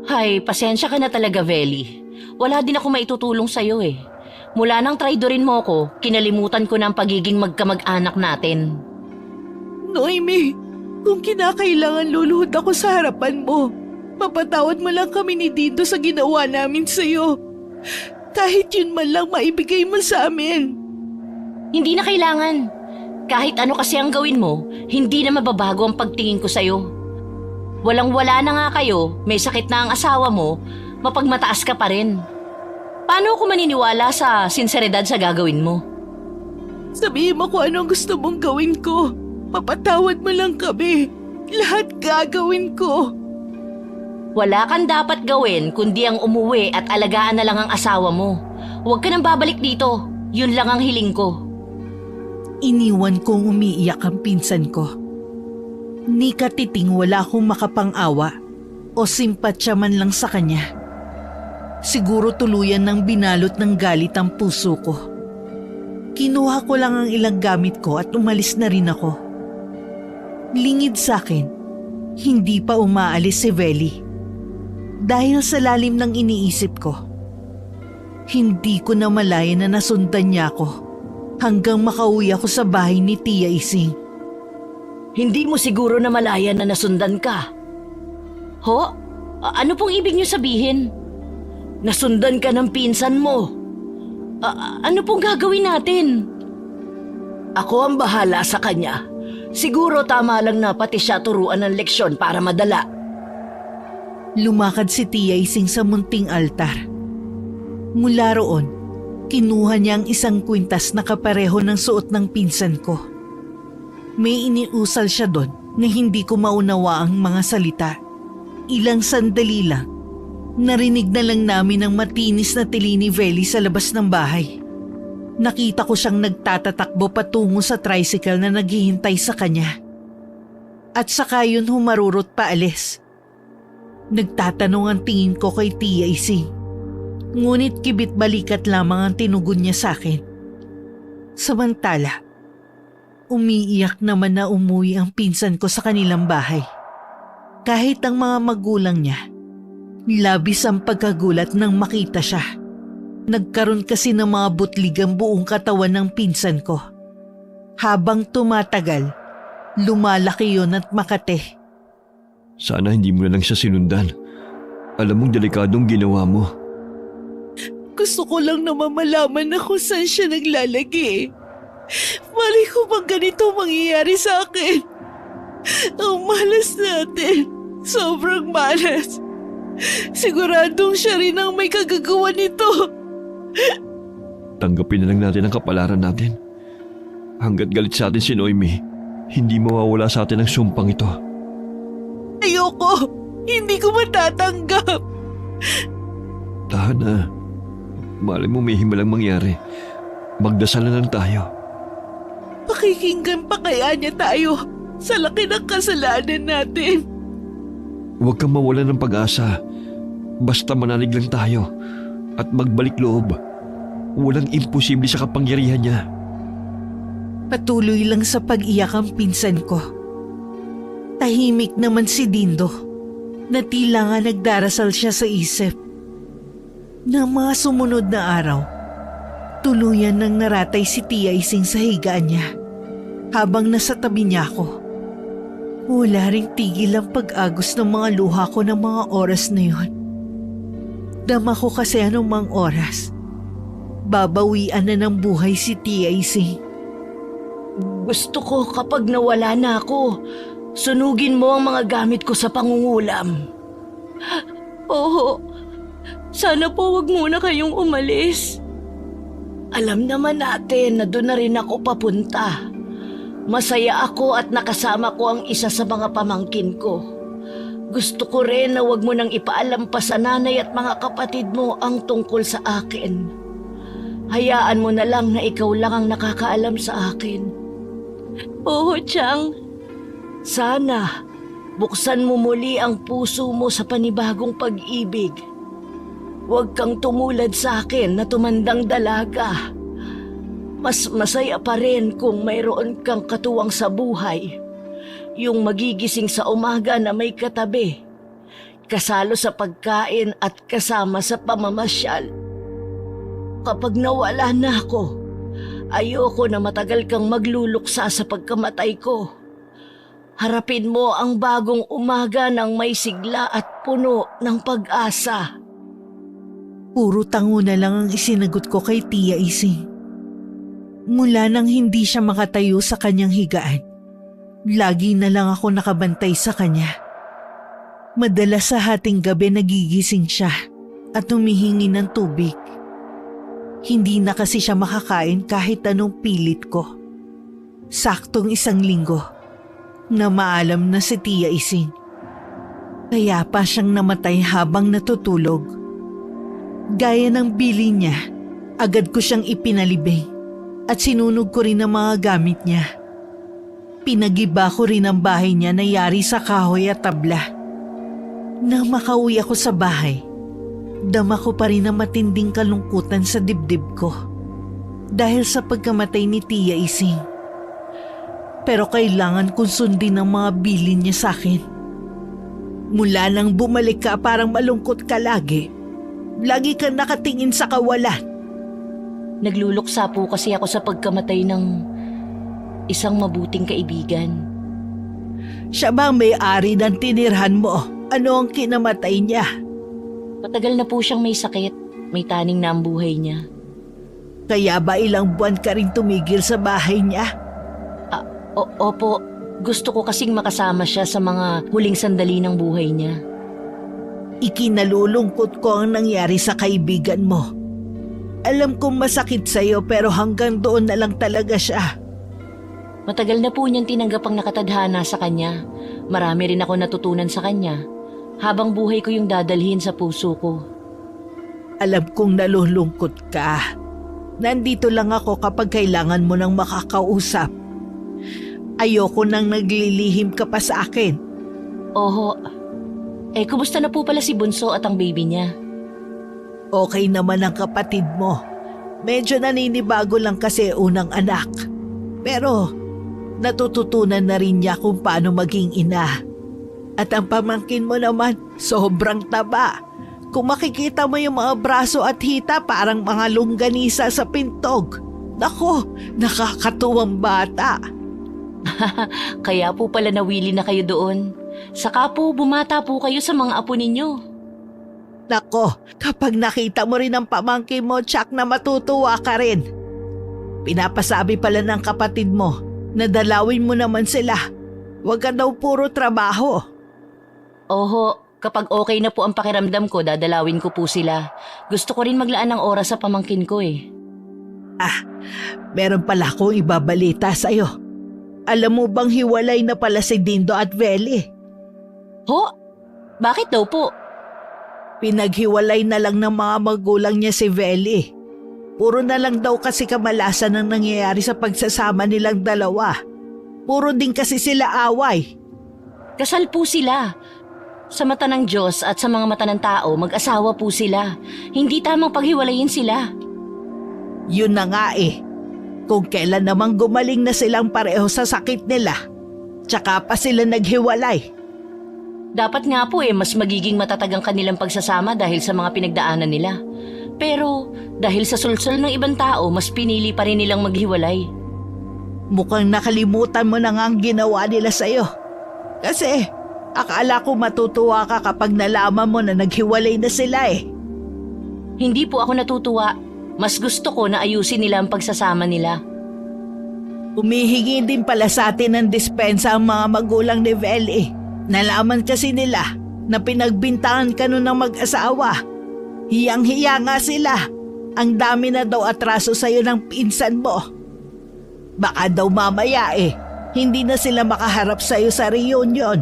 S2: Hay, pasensya ka na talaga, Veli. Wala din ako maitutulong sa'yo eh. Mula nang traidorin mo ko, kinalimutan ko na ang pagiging magkamag-anak natin.
S1: Noemi, kung kinakailangan luluhod ako sa harapan mo, mapatawad mo lang kami ni Dindo sa ginawa namin sa'yo. Kahit yun man lang maibigay mo sa amin.
S2: Hindi na kailangan. Kahit ano kasi ang gawin mo, hindi na mababago ang pagtingin ko sa'yo. Walang-wala na nga kayo, may sakit na ang asawa mo, mapagmataas ka pa rin. Paano ako maniniwala sa sinseridad sa gagawin mo?
S1: Sabihin mo kung anong gusto mong gawin ko. Mapatawad mo lang kami. Lahat gagawin ko.
S2: Wala kang dapat gawin kundi ang umuwi at alagaan na lang ang asawa mo. Huwag ka nang babalik dito. Yun lang ang hiling ko.
S1: Iniwan kong umiiyak ang pinsan ko. Ni katiting wala akong makapang-awa o simpatsya man lang sa kanya. Siguro tuluyan ng binalot ng galit ang puso ko. Kinuha ko lang ang ilang gamit ko at umalis na rin ako. Lingid sa akin, hindi pa umaalis si Veli. Dahil sa lalim ng iniisip ko, hindi ko na malaya na nasundan niya ako hanggang makauwi ako sa bahay ni Tia Ising.
S2: Hindi mo siguro na malaya na nasundan ka? Ho? Ano pong ibig niyo sabihin? Nasundan ka ng pinsan mo. Ano pong gagawin natin? Ako ang bahala sa kanya. Siguro tama lang na pati siya turuan ng leksyon para madala.
S1: Lumakad si Tia Ising sa munting altar. Mula roon, kinuha niya ang isang kwintas na kapareho ng suot ng pinsan ko. May iniusal siya doon na hindi ko maunawa ang mga salita. Ilang sandali lang, narinig na lang namin ang matinis na tili ni Veli sa labas ng bahay. Nakita ko siyang nagtatatakbo patungo sa tricycle na naghihintay sa kanya. At saka yun humarurot paalis. Nagtatanong ang tingin ko kay Tia Ising. Ngunit kibit balikat lamang ang tinugon niya sa akin. Samantala, Umiiyak naman na umuwi ang pinsan ko sa kanilang bahay. Kahit ang mga magulang niya, labis ang pagkagulat nang makita siya. Nagkaroon kasi ng mga butlig ang buong katawan ng pinsan ko. Habang tumatagal, lumalaki yon at makate.
S3: Sana hindi mo na lang siya sinundan. Alam mong delikadong ginawa mo.
S1: Gusto ko lang na mamalaman na kung saan siya naglalagi. Mali ko bang ganito mangyayari sa akin? Ang malas natin. Sobrang malas. Siguradong siya rin ang may kagagawa nito.
S3: Tanggapin na lang natin ang kapalaran natin. Hanggat galit sa atin si Noemi, hindi mawawala sa atin ang sumpang ito.
S1: Ayoko! Hindi ko matatanggap!
S3: Tahan na. Malay mo may himalang mangyari. Magdasal na lang tayo.
S1: Pakikinggan pa kaya niya tayo sa laki ng kasalanan natin?
S3: Huwag kang mawalan ng pag-asa. Basta manalig lang tayo at magbalik loob. Walang imposible sa kapangyarihan niya.
S1: Patuloy lang sa pag-iyak ang pinsan ko. Tahimik naman si Dindo na tila nga nagdarasal siya sa isip. Na mga sumunod na araw, tuluyan nang naratay si Tia Ising sa higaan niya habang nasa tabi niya ako. Wala ring tigil ang pag-agos ng mga luha ko ng mga oras na yun. Dama ko kasi anumang oras, babawian na ng buhay si Tia Ising.
S2: Gusto ko kapag nawala na ako, sunugin mo ang mga gamit ko sa pangungulam. Oo, sana po wag muna kayong umalis. Alam naman natin na doon na rin ako papunta. Masaya ako at nakasama ko ang isa sa mga pamangkin ko. Gusto ko rin na wag mo nang ipaalam pa sa nanay at mga kapatid mo ang tungkol sa akin. Hayaan mo na lang na ikaw lang ang nakakaalam sa akin. Oo, Chang. Sana buksan mo muli ang puso mo sa panibagong pag-ibig. Huwag kang tumulad sa akin na tumandang dalaga. Mas masaya pa rin kung mayroon kang katuwang sa buhay. Yung magigising sa umaga na may katabi. Kasalo sa pagkain at kasama sa pamamasyal. Kapag nawala na ako, ayoko na matagal kang magluluksa sa pagkamatay ko. Harapin mo ang bagong umaga ng may sigla at puno ng pag-asa.
S1: Puro tango na lang ang isinagot ko kay Tia Ising. Mula nang hindi siya makatayo sa kanyang higaan, lagi na lang ako nakabantay sa kanya. Madalas sa hating gabi nagigising siya at humihingi ng tubig. Hindi na kasi siya makakain kahit anong pilit ko. Saktong 1 linggo na maalam na si Tia Ising. Kaya pa siyang namatay habang natutulog. Gaya ng bili niya, agad ko siyang ipinalibing at sinunog ko rin ang mga gamit niya. Pinagiba ko rin ang bahay niya na yari sa kahoy at tabla. Nang makauwi ako sa bahay, dama ko pa rin ang matinding kalungkutan sa dibdib ko dahil sa pagkamatay ni Tia Ising. Pero kailangan kong sundin ang mga bilin niya sa akin. Mula nang bumalik ka parang malungkot ka lagi. Lagi kang nakatingin sa kawalan.
S2: Nagluluksa po kasi ako sa pagkamatay ng isang mabuting kaibigan.
S1: Siya ba ang may-ari ng tinirhan mo? Ano ang kinamatay niya?
S2: Matagal na po siyang may sakit. May taning na ang buhay niya.
S1: Kaya ba ilang buwan ka rin tumigil sa bahay niya?
S2: Opo, gusto ko kasing makasama siya sa mga huling sandali ng buhay niya.
S1: Ikinalulungkot ko ang nangyari sa kaibigan mo. Alam kong masakit sa'yo pero hanggang doon na lang talaga siya.
S2: Matagal na po niyang tinanggap ang nakatadhana sa kanya. Marami rin ako natutunan sa kanya. Habang buhay ko yung dadalhin sa puso ko.
S1: Alam kong nalulungkot ka. Nandito lang ako kapag kailangan mo nang makakausap. Ayoko nang naglilihim ka pa sa akin.
S2: Oho. Kumusta na po pala si Bunso at ang baby niya?
S1: Okay naman ang kapatid mo. Medyo naninibago lang kasi unang anak. Pero natututunan na rin niya kung paano maging ina. At ang pamangkin mo naman, sobrang taba. Kung makikita mo yung mga braso at hita, parang mga longganisa sa pintog. Nako, nakakatuwang bata.
S2: Kaya po pala nawili na kayo doon. Saka po bumata po kayo sa mga apo ninyo.
S1: Nako, kapag nakita mo rin ang pamangkin mo, tsak na matutuwa ka rin. Pinapasabi pala ng kapatid mo na dalawin mo naman sila. Huwag ka daw puro trabaho.
S2: Oho, kapag okay na po ang pakiramdam ko, dadalawin ko po sila. Gusto ko rin maglaan ng oras sa pamangkin ko eh.
S1: Meron pala akong ibabalita sa'yo. Alam mo bang hiwalay na pala si Dindo at Veli?
S2: Ho? Bakit daw po?
S1: Pinaghiwalay na lang ng mga magulang niya si Veli. Puro na lang daw kasi kamalasan ang nangyayari sa pagsasama nilang dalawa. Puro din kasi sila away.
S2: Kasal po sila. Sa mata ng Diyos at sa mga mata ng tao, mag-asawa po sila. Hindi tamang paghiwalayin sila.
S1: Yun na nga eh. Kung kailan namang gumaling na silang pareho sa sakit nila, tsaka pa sila naghiwalay.
S2: Dapat nga po mas magiging matatag ang kanilang pagsasama dahil sa mga pinagdaanan nila. Pero dahil sa sulsol ng ibang tao, mas pinili pa rin nilang maghiwalay.
S1: Mukhang nakalimutan mo na nga ang ginawa nila sa'yo. Kasi akala ko matutuwa ka kapag nalaman mo na naghiwalay na sila eh.
S2: Hindi po ako natutuwa. Mas gusto ko na ayusin nila ang pagsasama nila.
S1: Humihingi din pala sa atin ng dispensa ang mga magulang ni Veli. Nalaman kasi nila na pinagbintangan ka nun ng mag-asawa. Hiyang-hiya nga sila. Ang dami na daw atraso sa'yo ng pinsan mo. Baka daw mamaya hindi na sila makaharap sa'yo sa reunion.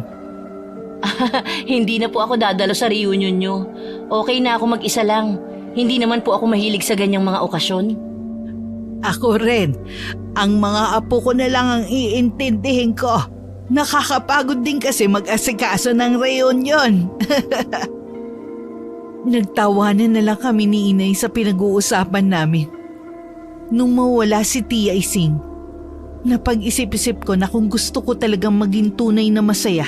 S2: Hindi na po ako dadalo sa reunion nyo. Okay na ako mag-isa lang. Hindi naman po ako mahilig sa ganyang mga okasyon.
S1: Ako rin. Ang mga apo ko na lang ang iintindihin ko. Nakakapagod din kasi mag-asikaso ng reunion. Nagtawanan na lang kami ni Inay sa pinag-uusapan namin. Nung mawala si Tia Ising, napag-isip-isip ko na kung gusto ko talagang maging tunay na masaya,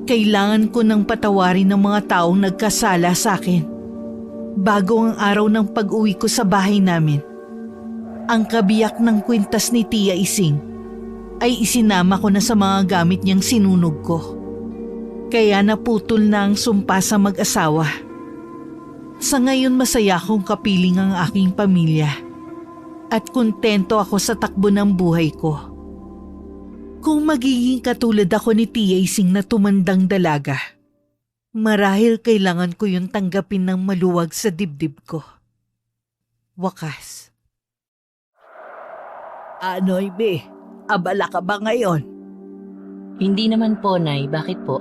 S1: kailangan ko nang patawarin ng mga taong nagkasala sa akin. Bago ang araw ng pag-uwi ko sa bahay namin, ang kabiyak ng kwintas ni Tia Ising ay isinama ko na sa mga gamit niyang sinunog ko. Kaya naputol na ang sumpa sa mag-asawa. Sa ngayon masaya akong kapiling ang aking pamilya at kontento ako sa takbo ng buhay ko. Kung magiging katulad ako ni Tia Ising na tumandang dalaga, marahil kailangan ko yung tanggapin ng maluwag sa dibdib ko. Wakas. Ano, Ibe? Abala ka ba ngayon?
S2: Hindi naman po, Nay. Bakit po?